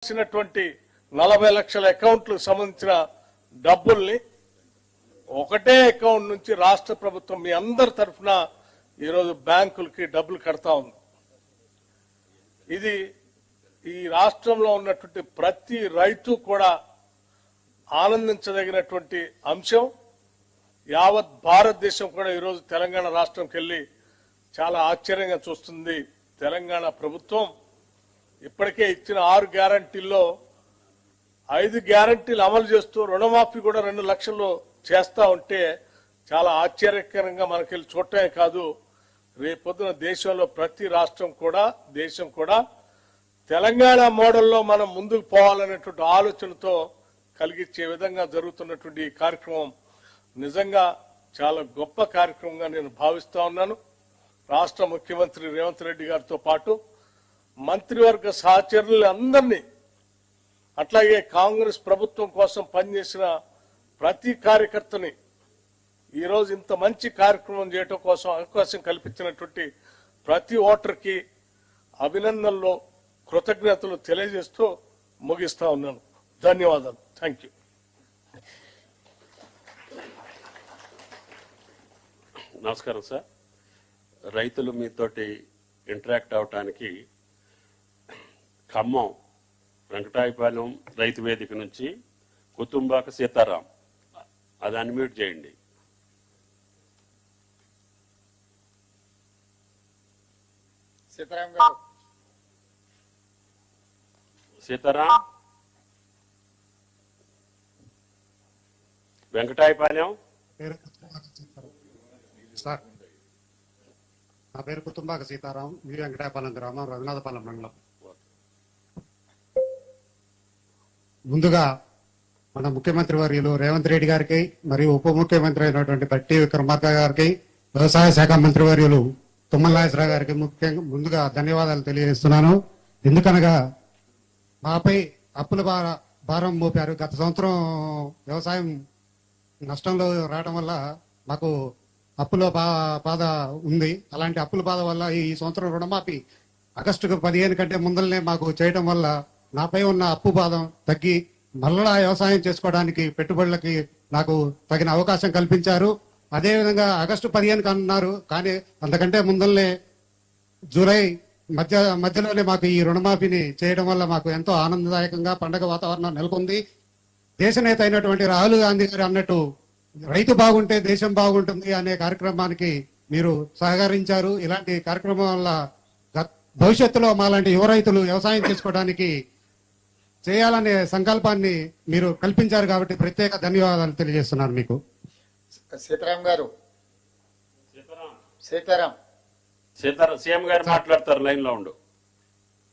ఇచ్చినటువంటి 40 లక్షల అకౌంట్లకు సంబంధించిన డబ్బుల్ని ఒకటే అకౌంట్ నుంచి రాష్ట్ర ప్రభుత్వం మీ అందరి తరఫున ఈరోజు బ్యాంకులకి డబ్బులు కడతా ఉంది. ఇది ఈ రాష్ట్రంలో ఉన్నటువంటి ప్రతి రైతు కూడా ఆనందించదగినటువంటి అంశం. యావత్ భారతదేశం కూడా ఈరోజు తెలంగాణ రాష్ట్రంకి వెళ్ళి చాలా ఆశ్చర్యంగా చూస్తుంది. తెలంగాణ ప్రభుత్వం ఇప్పటికే ఇచ్చిన 6 గ్యారంటీల్లో 5 గ్యారంటీలు అమలు చేస్తూ రుణమాఫీ కూడా 2 లక్షలు చేస్తా ఉంటే చాలా ఆశ్చర్యకరంగా మనకెళ్ళి చూడటమే కాదు, రేపొద్దున దేశంలో ప్రతి రాష్ట్రం కూడా దేశం కూడా తెలంగాణ మోడల్లో మనం ముందుకు పోవాలనేటువంటి ఆలోచనతో కలిగించే విధంగా జరుగుతున్నటువంటి ఈ కార్యక్రమం నిజంగా చాలా గొప్ప కార్యక్రమంగా నేను భావిస్తా ఉన్నాను. రాష్ట్ర ముఖ్యమంత్రి రేవంత్ రెడ్డి గారితో పాటు మంత్రివర్గ సహచరులు అందరినీ, అట్లాగే కాంగ్రెస్ ప్రభుత్వం కోసం పనిచేసిన ప్రతి కార్యకర్తని, ఈరోజు ఇంత మంచి కార్యక్రమం చేయడం కోసం అవకాశం కల్పించినటువంటి ప్రతి ఓటర్కి అభినందనలు, కృతజ్ఞతలు తెలియజేస్తూ ముగిస్తా ఉన్నాను. ధన్యవాదాలు. Thank you. నమస్కారం సార్. రైతులు మీతోటి ఇంటరాక్ట్ అవటానికి ఖమ్మం వెంకటాయపాలెం రైతు వేదిక నుంచి కుతుంబాక సీతారాం, అది అన్మ్యూట్ చేయండి. సీతారాం గారు. సీతారాం, వెంకటాయపాలెం. సార్, నా పేరు కుతుంబాక సీతారాం, మీ వెంకటాయపాలెం గ్రామం, రఘునాథపాలెం మండలం. ముందుగా మన ముఖ్యమంత్రి వర్యులు రేవంత్ రెడ్డి గారికి మరియు ఉప ముఖ్యమంత్రి అయినటువంటి బట్టి విక్రమార్క గారికి, వ్యవసాయ శాఖ మంత్రి వర్యులు తుమ్మల నాగేశ్వరరావు గారికి ముందుగా ధన్యవాదాలు తెలియజేస్తున్నాను. ఎందుకనగా మాపై అప్పుల భారం మోపారు. గత సంవత్సరం వ్యవసాయం నష్టంలో రావడం వల్ల మాకు అప్పుల బాధ ఉంది. అలాంటి అప్పుల బాధ వల్ల ఈ సంవత్సరం రుణమాఫీ ఆగస్టు 15 కంటే ముందరనే మాకు చేయడం వల్ల నాపై ఉన్న అప్పు బాధ తగ్గి మళ్ళా వ్యవసాయం చేసుకోవడానికి పెట్టుబడులకి నాకు తగిన అవకాశం కల్పించారు. అదేవిధంగా ఆగస్టు 15 అన్నారు, కానీ అంతకంటే ముందరనే జూలై మధ్యలోనే మాకు ఈ రుణమాఫీని చేయడం వల్ల మాకు ఎంతో ఆనందదాయకంగా పండగ వాతావరణం నెలకొంది. దేశ నేత అయినటువంటి రాహుల్ గాంధీ గారు అన్నట్టు రైతు బాగుంటే దేశం బాగుంటుంది అనే కార్యక్రమానికి మీరు సహకరించారు. ఇలాంటి కార్యక్రమం వల్ల భవిష్యత్తులో మాలాంటి యువ రైతులు వ్యవసాయం చేసుకోవడానికి చేయాలనే సంకల్పాన్ని మీరు కల్పించారు కాబట్టి ప్రత్యేక ధన్యవాదాలు తెలియజేస్తున్నాను మీకు. సీతారాం గారు. సీతారాం సీఎం గారు మాట్లాడతారు, లైన్ లో ఉండు.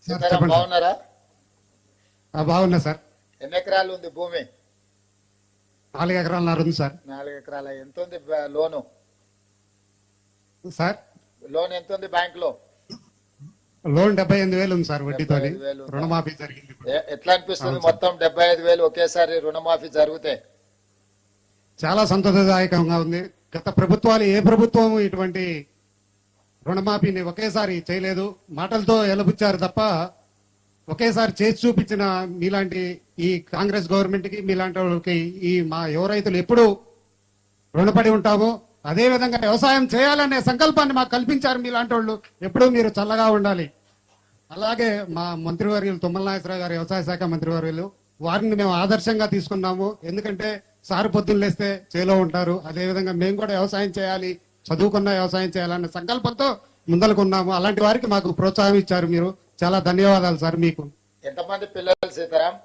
సీతారాం బాగున్నారా? బాగున్నా సార్. ఎన్ని ఎకరాలు ఉంది భూమి? 4 ఎకరాలన్నర ఉంది సార్. 4 ఎకరాల. ఎంత ఉంది లోను సార్? లోన్ ఎంత ఉంది బ్యాంక్ లో? లోన్ 75,000 ఉంది సార్, వడ్డీతో రుణమాఫీ జరిగింది. ఎట్లా అనిపిస్తుంది మొత్తం 75,000 ఒకేసారి రుణమాఫీ జరిగితే? చాలా సంతోషదాయకంగా ఉంది. గత ప్రభుత్వాలు ఏ ప్రభుత్వం ఇటువంటి రుణమాఫీని ఒకేసారి చేయలేదు. మాటలతో ఎలబుచ్చారు తప్ప ఒకేసారి చేసి చూపించిన మీలాంటి ఈ కాంగ్రెస్ గవర్నమెంట్ కి, మీలాంటి వాళ్ళకి, ఈ మా యువ రైతులు ఎప్పుడు రుణపడి ఉంటాము. అదే విధంగా వ్యవసాయం చేయాలనే సంకల్పాన్ని మాకు కల్పించారు మీలాంటి వాళ్ళు. ఎప్పుడూ మీరు చల్లగా ఉండాలి. అలాగే మా మంత్రివర్యులు తుమ్మల నాగేశ్వరరావు గారు, వ్యవసాయ శాఖ మంత్రివర్యులు, వారిని మేము ఆదర్శంగా తీసుకున్నాము. ఎందుకంటే సారు పొద్దున్న లేస్తే చేలో ఉంటారు. అదేవిధంగా మేము కూడా వ్యవసాయం చేయాలి, చదువుకున్న వ్యవసాయం చేయాలనే సంకల్పంతో ముందలుకున్నాము. అలాంటి వారికి మాకు ప్రోత్సాహం ఇచ్చారు మీరు. చాలా ధన్యవాదాలు సార్ మీకు. ఎంతమంది పిల్లలు సీతారాం?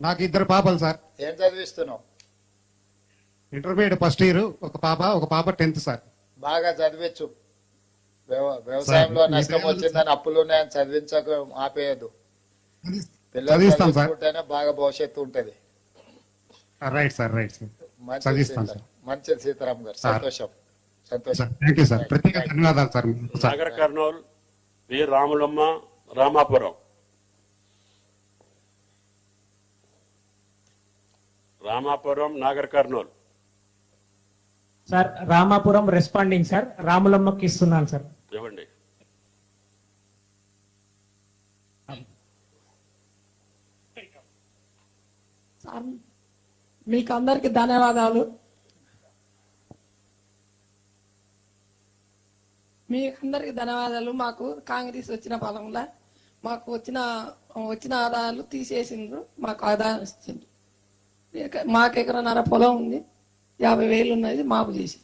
నాకు 2 పాపలు సార్. ఏం చదివిస్తున్నావు? ఇంటర్మీడియట్ ఫస్ట్ ఇయర్, ఒక పాప 10th సార్. బాగా చదివించు. వ్యవసాయంలో నష్టం వచ్చిందని అప్పులు ఉన్నాయని చదివించక ఆపేయద్దు. పిల్లలు చదువుకుంటేనే బాగా భవిష్యత్తు ఉంటది. Right sir, right sir. మంచిది సీతారాం గారు. సంతోషం. సంతోషం. Thank you sir. ప్రత్యేక ధన్యవాదాలు sir. Nagar Kurnool, V Ramulamma, Ramapuram. Ramapuram, Nagar Kurnool. Sir Ramapuram responding sir. రాములమ్మకి ఇస్తున్నాను సార్. ఇవ్వండి. సార్ మీకు అందరికి ధన్యవాదాలు. మీకు అందరికి ధన్యవాదాలు. మాకు కాంగ్రెస్ వచ్చిన ఫలంలో మాకు వచ్చిన ఆదాయాలు తీసేసిండ్రు, మాకు ఆదాయం ఇచ్చిండ్రు. మాకు ఎకరన్నర పొలం ఉంది, 50,000 ఉన్నది మాపు చేసి.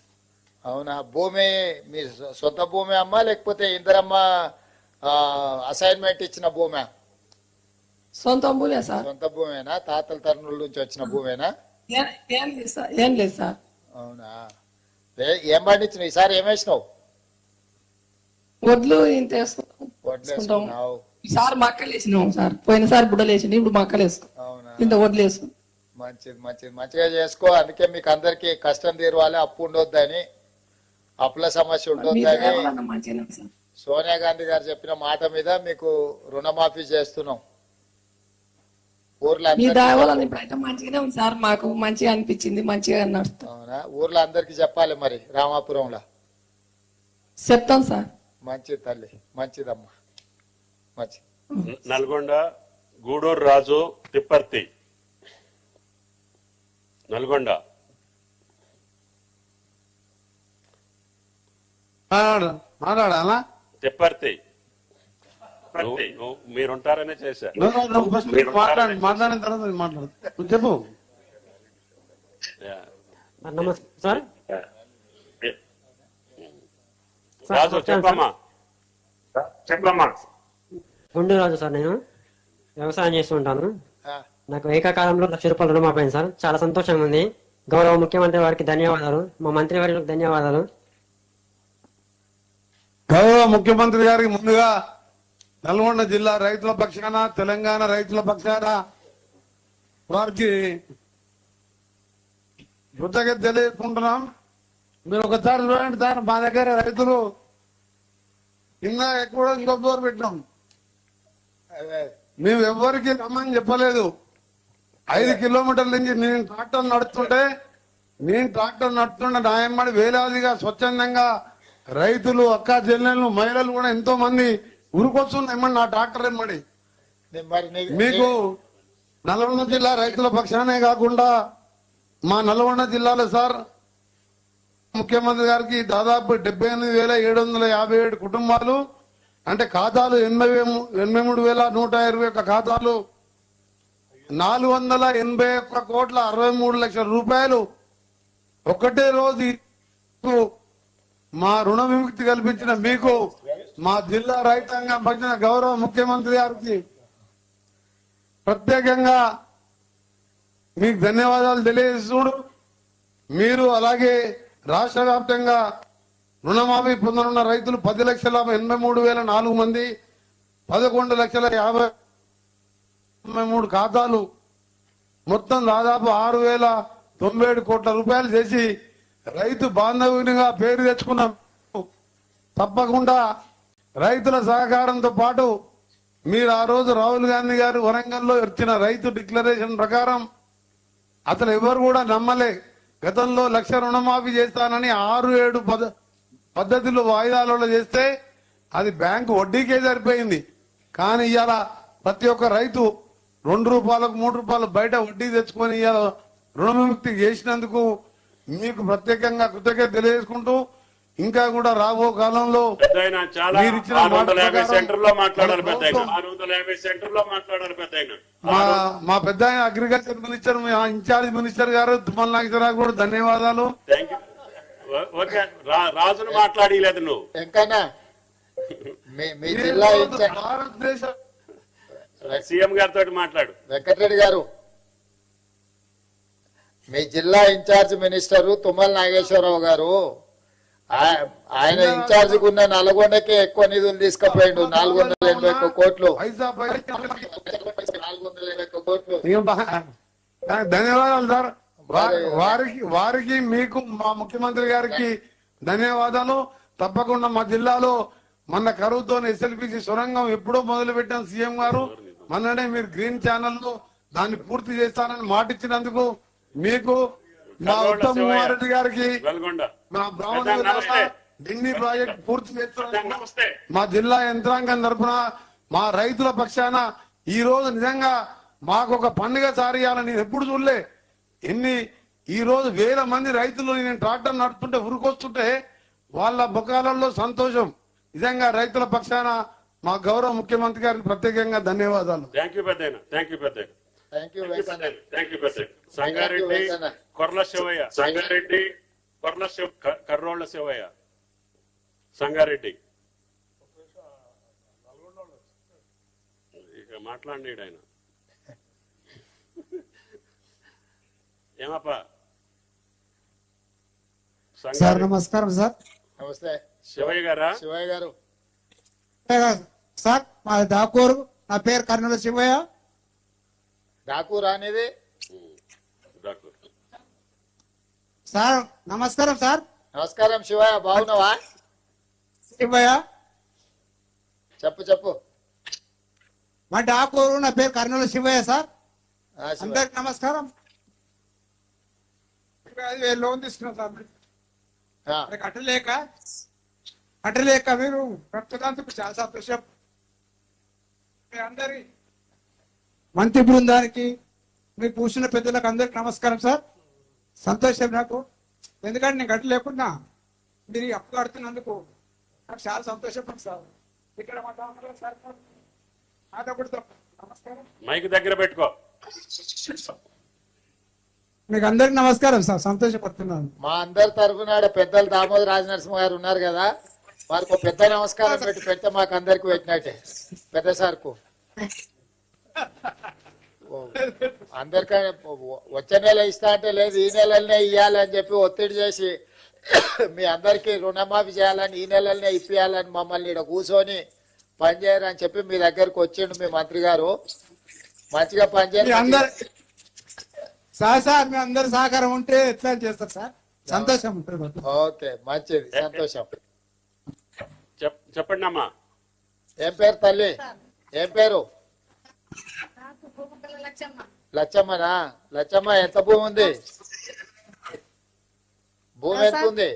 అవునా? భూమి మీ సొంత భూమి అమ్మా లేకపోతే ఇందరమ్మ అసైన్మెంట్ ఇచ్చిన భూమా? సొంత భూమే సార్. సొంత భూమేనా? తాతల తరుణుల నుంచి వచ్చిన భూమేనా? ఏం లేదు సార్, ఏం లేదు సార్. అవునా? ఏం పండించినావు ఈసారి? ఏమేసినావు? వడ్లు ఇంత వడ్లు వేసుకుంటాం. వేసుకున్నావు? ఈసారి మక్కలు వేసినాం సార్. పోయినసారి బుడ్డలు వేసిండు, ఇప్పుడు మక్కలు వేసుకున్నాం. అవునా? ఇంత వడ్లు వేసుకున్నాం. మంచిది మంచిది, మంచిగా చేసుకో. అందుకే మీకు అందరికి కష్టం తీరవాలి, అప్పు ఉండొద్దని, అప్పుల సమస్య మీ ఉండొద్దని దయ వలన మంచిగానే ఉంది సార్. సోనియా గాంధీ గారు చెప్పిన మాట మీద మీకు రుణమాఫీ చేస్తున్నాం. ఊర్లో మీ అందరికీ దయ వలన ఇప్పుడైతే మంచిగానే ఉంది సార్. మాకు మంచిగా అనిపించింది, మంచిగా నడుస్తాం. అవునా? ఊర్లో అందరికి చెప్పాలి మరి రామాపురంలో. చెప్తాం సార్. మంచిది తల్లి, మంచిదమ్మా, మంచిది. నల్గొండ గూడూరు రాజు తిప్పర్తి. నల్గొండ మాట్లాడాలా? తిప్పర్తి. మీరుంటారనే చేశా. మాట్లాడిన తర్వాత నేను మాట్లాడు. నువ్వు చెప్పు. నమస్తే సార్. రాజు చెప్పమ్మా. గుండూరు రాజు సార్. నేను వ్యవసాయం చేస్తూ ఉంటాను. ఆ, నాకు ఏకకాలంలో 1,00,000 రూపాయలు రుణమాపోయింది సార్. చాలా సంతోషంగా ఉంది. గౌరవ ముఖ్యమంత్రి వారికి ధన్యవాదాలు, మా మంత్రి వారికి ధన్యవాదాలు. గౌరవ ముఖ్యమంత్రి గారికి ముందుగా నల్గొండ జిల్లా రైతుల పక్షాన, తెలంగాణ రైతుల పక్షాన వారికి కృతజ్ఞత తెలియజేసుకుంటున్నాం. మీరు ఒకసారి చూడండి సార్, మా దగ్గర రైతులు కింద ఎక్కువ ఇంకో బోర్ పెట్టినాం. అదే. మేము ఎవ్వరికి రమ్మని చెప్పలేదు. 5 కిలోమీటర్ల నుంచి నేను ట్రాక్టర్ నడుస్తుంటే న్యాయమడి వేలాదిగా స్వచ్ఛందంగా రైతులు, అక్క చెల్లెళ్ళు, మహిళలు కూడా ఎంతో మంది ఉరికొస్తుంది ఏమన్నా నా ట్రాక్టర్ ఏమడి. మరి మీకు నల్గొండ జిల్లా రైతుల పక్షానే కాకుండా మా నల్గొండ జిల్లాలో సార్ ముఖ్యమంత్రి గారికి దాదాపు 78,757 కుటుంబాలు, అంటే ఖాతాలు 83,121 ఖాతాలు, 481,63,00,000 రూపాయలు ఒకటే రోజు మా రుణ విముక్తి కల్పించిన మీకు, మా జిల్లా రైతాంగం పక్షాన గౌరవ ముఖ్యమంత్రి గారికి ప్రత్యేకంగా మీకు ధన్యవాదాలు తెలియజేస్తుడు. మీరు అలాగే రాష్ట్ర వ్యాప్తంగా రుణమాఫీ పొందనున్న రైతులు 10,83,004 మంది, 11,50,53 ఖాతాలు, మొత్తం దాదాపు 6,097 కోట్ల రూపాయలు చేసి రైతు బాంధవునిగా పేరు తెచ్చుకున్నాం. తప్పకుండా రైతుల సహకారంతో పాటు మీరు ఆ రోజు రాహుల్ గాంధీ గారు వరంగల్లో ఇచ్చిన రైతు డిక్లరేషన్ ప్రకారం అతను ఎవరు కూడా నమ్మలే. గతంలో 1,00,000 రుణమాఫీ చేస్తానని 6-7 పద్ధతులు వాయిదాలలో చేస్తే అది బ్యాంకు వడ్డీకే సరిపోయింది. కానీ ఇవాళ ప్రతి ఒక్క రైతు 2 రూపాయలకు 3 రూపాయలు బయట వడ్డీ తెచ్చుకొని ఇవాళ రుణ విముక్తి చేసినందుకు మీకు ప్రత్యేకంగా కృతజ్ఞత తెలియజేసుకుంటూ, ఇంకా కూడా రాబో కాలంలో పెద్దయిన చాలా మీరు ఇచ్చిన 650 మాట సెంటర్లో మాట్లాడాలి. పెద్దయిన ప్రభుత్వం 650 సెంటర్లో మాట్లాడాలి. పెద్దయిన మా పెద్ద అగ్రికల్చర్ మినిస్టర్, మా ఇన్ఛార్జ్ మినిస్టర్ గారు తుమ్మల నాగేశ్వరరావు కూడా ధన్యవాదాలు. Thank you. ఓకే, రాజును మాట్లాడలేదు నువ్వు. ఎంకన్నా మీ జిల్లా ఇన్ఛార్జ్ భారతదేశ సీఎం గారితో మాట్లాడు. వెంకటరెడ్డి గారు, మీ జిల్లా ఇన్ఛార్జ్ మినిస్టరు తుమ్మల నాగేశ్వరరావు గారు, ఆయన ఇన్ఛార్జ్ ఉన్న నల్గొండకే ఎక్కువ నిధులు తీసుకుపోయిండు. 481 కోట్లు. పైసా 481 కోట్లు. ధన్యవాదాలు సార్. వారికి మీకు మా ముఖ్యమంత్రి గారికి ధన్యవాదాలు. తప్పకుండా మా జిల్లాలో మన కరువుతో ఎస్ఎల్పిసి సొరంగం ఎప్పుడో మొదలు పెట్టాం సీఎం గారు. మొన్ననే మీరు గ్రీన్ ఛానల్లో దాన్ని పూర్తి చేస్తానని మాట ఇచ్చినందుకు మీకు, మా ఉత్తమ్ కుమార్ రెడ్డి గారికి, వెల్గొండ మా బ్రాహ్మణ ఢిల్లీ ప్రాజెక్ట్ పూర్తి చేస్తున్నందుకు నమస్తే. మా జిల్లా యంత్రాంగం తరఫున, మా రైతుల పక్షాన ఈ రోజు నిజంగా మాకు ఒక పండుగ సారియాలని నేను ఎప్పుడు చూడలే. ఈ రోజు వేల మంది రైతులు నేను ట్రాక్టర్ నడుపుతుంటే ఉరుకొస్తుంటే వాళ్ళ ముఖాలలో సంతోషం. నిజంగా రైతుల పక్షాన మా గౌరవ ముఖ్యమంత్రి గారికి ప్రత్యేకంగా ధన్యవాదాలు. థ్యాంక్ యూ పెద్దయిన, థ్యాంక్ యూ పెద్దయిన, thank you Venkanna. Thank you పెద్దయిన. సంగారెడ్డి కొర్ల శివయ్య, సంగారెడ్డి కొర్ల కర్రోళ్ళ శివయ్య, సంగారెడ్డి. ఇక మాట్లాడినాడు ఆయన. ఏమప్పా సార్ నమస్కారం సార్. నమస్తే శివయ్య గారా? శివయ్య గారు. సార్ మా దాకూరు, నా పేరు కర్నూలు శివయ్య. డాకూర్ అనేది డాక్టర్. సార్ నమస్కారం సార్. నమస్కారం శివయ్య, బాగున్నావా? శివయ్య చెప్పు చెప్పు. మా డాకూరు, నా పేరు కర్నూలు శివయ్య సార్. శివయ్య. అందరికి నమస్కారం. 5,000 లోన్ తీసుకున్నాం సార్. మరి కట్టలేక మీరు రక్తదాంతకు చాలా సంతోషం. మీ అందరి మంత్రి బృందానికి, మీ కూర్చున్న పెద్దలకు అందరికి నమస్కారం సార్. సంతోషం నాకు, ఎందుకంటే నేను కట్టలేకున్నా మీరు అప్పు కడుతున్నందుకు నాకు చాలా సంతోషం సార్. ఇక్కడ మా తమ్ముడు సార్ మాట్లాడుతూ నమస్కారం. మైక్ దగ్గర పెట్టుకో. మీకు అందరికి నమస్కారం సార్, సంతోషపడుతున్నాను. మా అందరి తరఫున పెద్దలు దామోదర రాజనరసింహ గారు ఉన్నారు కదా, వారికి ఒక పెద్ద నమస్కారం పెడితే మాకు అందరికి పెట్టినట్టే. పెద్ద సార్కు అందరికీ వచ్చే నెల ఇస్తా అంటే లేదు, ఈ నెలలనే ఇవ్వాలని చెప్పి ఒత్తిడి చేసి మీ అందరికీ రుణమాఫీ చేయాలని, ఈ నెలలనే ఇప్పియాలని మమ్మల్ని ఇక్కడ కూర్చొని పనిచేయరని చెప్పి మీ దగ్గరకు వచ్చిండు మీ మంత్రి గారు. మంచిగా పనిచేయాలి సార్. మీ అందరి సహకారం ఉంటే ఎట్లా చేస్తారు సార్, సంతోషం ఉంటుంది. ఓకే, మంచిది, సంతోషం. చెప్పండి అమ్మా. ఏం పేరు తల్లి? ఏం పేరు? లచ్చమ్మనా? లచ్చమ్మ, ఎంత భూమి ఉంది? భూమి ఎంత ఉంది?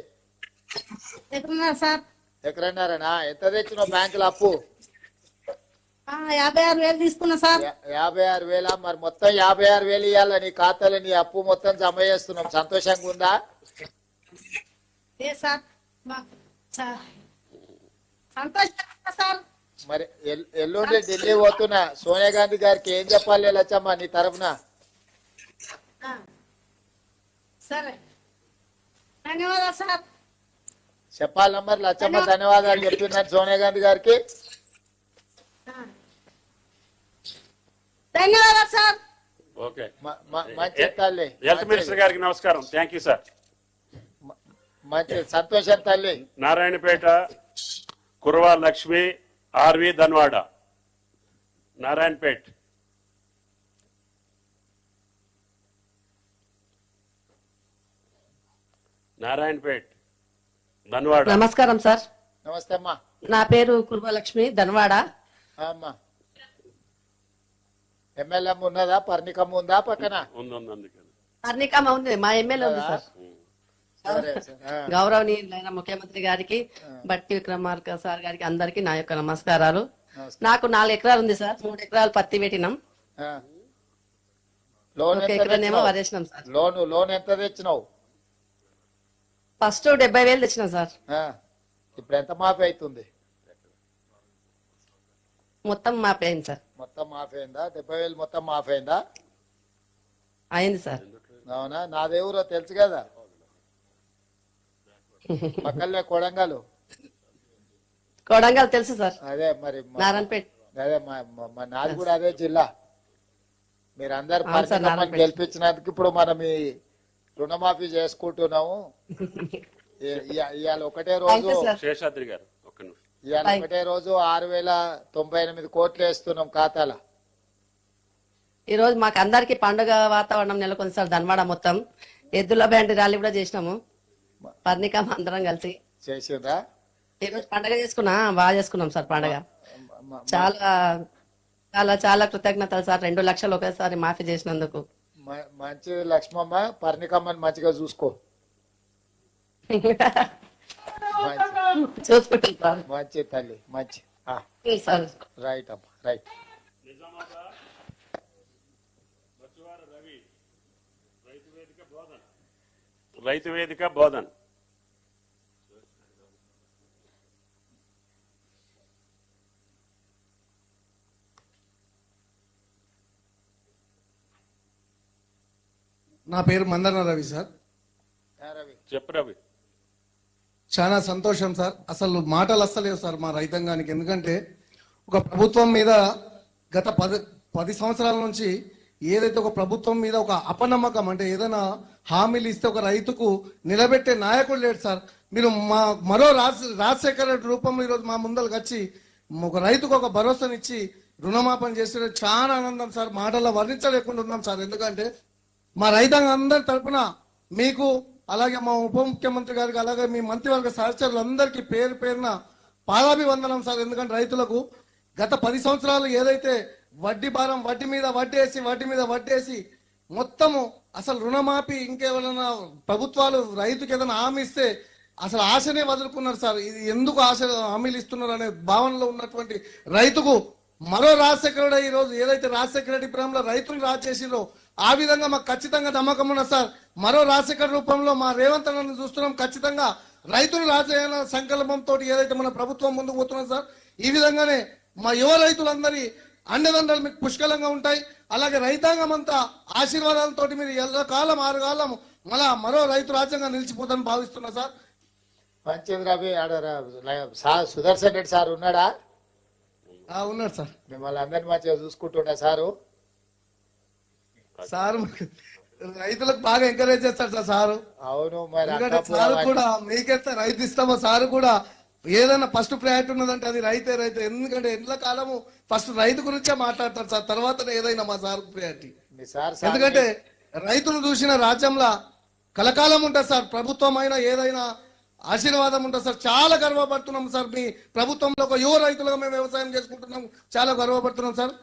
ఎకరన్నారనా? ఎంత తెచ్చినావు బ్యాంకులో అప్పు? 56,000 తీసుకున్నా సార్. 56,000. మరి మొత్తం 56,000 ఇవ్వాలా నీ ఖాతాలో? నీ అప్పు మొత్తం జమ చేస్తున్నాం. సంతోషంగా ఉందా? మరి ఎల్లుండి ఢిల్లీ పోతున్నా, సోనియా గాంధీ గారికి ఏం చెప్పాలి లచ్చమ్మ నీ తరఫున? సరే, ధన్యవాదాలు సార్. చెప్పాలి మరి లచ్చమ్మ ధన్యవాదాలు చెప్తున్నాను సోనియా గాంధీ గారికి. ధన్యవాదాలు సార్. ఓకే, మంచి తల్లి. హెల్త్ మినిస్టర్ గారికి నమస్కారం. Thank you sir. మంచి సంతోషం తల్లి. నారాయణపేట కుర్వా లక్ష్మి ఆర్వి ధన్వాడ. నారాయణపేట్. నారాయణపేట్ ధన్వాడ. నమస్కారం సార్. నమస్తే అమ్మా. నా పేరు కుర్మలక్ష్మి ధన్వాడ. అమ్మా, ఎమ్మెల్యే ఉన్నదా? పర్ణికమ్మ ఉందా పక్కన? పర్ణికమ్మ ఉంది, మా ఎమ్మెల్యే ఉంది సార్. గౌరవనీయులైన ముఖ్యమంత్రి గారికి, బట్టి విక్రమార్క సార్ గారికి, అందరికి నా యొక్క నమస్కారాలు. నాకు 4 ఎకరాలు ఉంది సార్. 3 ఎకరాలు పత్తి పెట్టినాం, లోన్ 1 ఎకరానేమో వరేసినాం సార్. లోన్ ఎంత తెచ్చినావు? ఫస్ట్ 70,000 తెచ్చినాం సార్. ఇప్పుడు ఎంత మాఫీ అవుతుంది? మొత్తం మాఫీ అయింది సార్. మొత్తం మాఫీ అయిందా? 70,000 మొత్తం మాఫీ అయిందా? అయింది సార్. అవునా? నాదేవురో తెలుసు కదా, పక్కనే కొడంగల్. కొడంగల్ తెలుసు సార్. అదే మరి నారాయణపేట. అదే నాది కూడా అదే జిల్లా. మీరందరు గెలిపించినందుకు ఇప్పుడు మనం ఈ రుణమాఫీ చేసుకుంటున్నాము. ఇవాళ ఒకటే రోజు శేషాద్రి గారు, ఇవాళ ఒకటే రోజు 6,098 కోట్లు వేస్తున్నాం ఖాతాలో. ఈ రోజు మాకు అందరికి పండుగ వాతావరణం నెలకొంది సార్. ధన్వాడ మొత్తం ఎద్దుల బ్యాండ్ ర్యాలీ కూడా చేసినాము, పర్ణికమ్మ అందరం కలిసి చేసిండ్రా. ఈ రోజు పండుగ చేసుకున్నా, బాగా చేసుకున్నాం సార్ పండుగ. చాలా చాలా చాలా కృతజ్ఞతలు సార్. 2 లక్షలు ఒకేసారి మాఫీ చేసినందుకు. మంచిది లక్ష్మమ్మ, పర్ణికమ్మని మంచిగా చూసుకో. చూసుకుంటాం. మంచి తల్లి, మంచి. రైట్ అమ్మా, రైట్. రైతు వేదిక బోధన్. నా పేరు మందన రవి సార్. చెప్పు రవి. చాలా సంతోషం సార్. అసలు మాటలు అస్సలేవు సార్ మా రైతాంగానికి. ఎందుకంటే ఒక ప్రభుత్వం మీద గత 10 సంవత్సరాల నుంచి ఏదైతే ఒక ప్రభుత్వం మీద ఒక అపనమ్మకం, అంటే ఏదైనా హామీలు ఇస్తే ఒక రైతుకు నిలబెట్టే నాయకుడు లేడు సార్. మీరు మరో రాజశేఖర రెడ్డి రూపంలో ఈరోజు మా ముందరకు వచ్చి ఒక రైతుకు ఒక భరోసానిచ్చి రుణమాపన చేస్తే చాలా ఆనందం సార్. మాటల్లో వర్ణించలేకుండా ఉన్నాం సార్. ఎందుకంటే మా రైతాంగం అందరి తరఫున మీకు, అలాగే మా ఉప ముఖ్యమంత్రి గారికి, అలాగే మీ మంత్రివర్గ సహచరులందరికీ పేరు పేరున పాదాభివందనం సార్. ఎందుకంటే రైతులకు గత 10 సంవత్సరాలు ఏదైతే వడ్డీ భారం, వడ్డీ మీద వడ్డేసి మొత్తము అసలు రుణమాఫీ, ఇంకేమైనా ప్రభుత్వాలు రైతుకి ఏదైనా హామీ ఇస్తే అసలు ఆశనే వదులుకున్నారు సార్. ఇది ఎందుకు ఆశ హామీలు ఇస్తున్నారు అనే భావనలో ఉన్నటువంటి రైతుకు మరో రాజశేఖర ఈ రోజు ఏదైతే రాజశేఖర రెడ్డి ప్రేమలో రైతులు రాజు చేసిందో ఆ విధంగా మాకు ఖచ్చితంగా నమ్మకం ఉన్నది సార్. మరో రాజశేఖర రూపంలో మా రేవంత్ అన్నను చూస్తున్నాం. ఖచ్చితంగా రైతులు రాజయ్య సంకల్పంతో ఏదైతే మన ప్రభుత్వం ముందుకు పోతున్నాం సార్. ఈ విధంగానే మా యువ రైతులందరి అండదండలు మీకు పుష్కలంగా ఉంటాయి. అలాగే రైతాంగం అంతా ఆశీర్వాదాలతో మీరు ఎల్లకాలం 6 కాలం మరో రైతు రాజ్యంగా నిలిచిపోతానని భావిస్తున్నా సార్. మంచిది రవి. సుదర్శన్ రెడ్డి సార్ ఉన్నాడా? ఉన్నాడు సార్. మిమ్మల్ని అందరినీ మంచిగా చూసుకుంటున్నా సారు. సార్ రైతులకు బాగా ఎంకరేజ్ చేస్తాడు సార్ సారు. అవును మరి ఎందుకంటే సార్ కూడా మీకెంత రైతు ఇస్తామో సార్ కూడా ఏదైనా ఫస్ట్ ప్రయారిటీ ఉన్నదంటే అది రైతే. ఎందుకంటే ఎండ్ల కాలము ఫస్ట్ రైతు గురించే మాట్లాడతారు సార్, తర్వాత ఏదైనా మా సార్ ప్రయారిటీ. ఎందుకంటే రైతులు చూసిన రాజ్యంలో కలకాలం ఉంటుంది సార్. ప్రభుత్వం అయినా ఏదైనా ఆశీర్వాదం ఉంటుంది సార్. చాలా గర్వపడుతున్నాం సార్. మీ ప్రభుత్వంలో ఒక యువ రైతులుగా మేము వ్యవసాయం చేసుకుంటున్నాం. చాలా గర్వపడుతున్నాం సార్.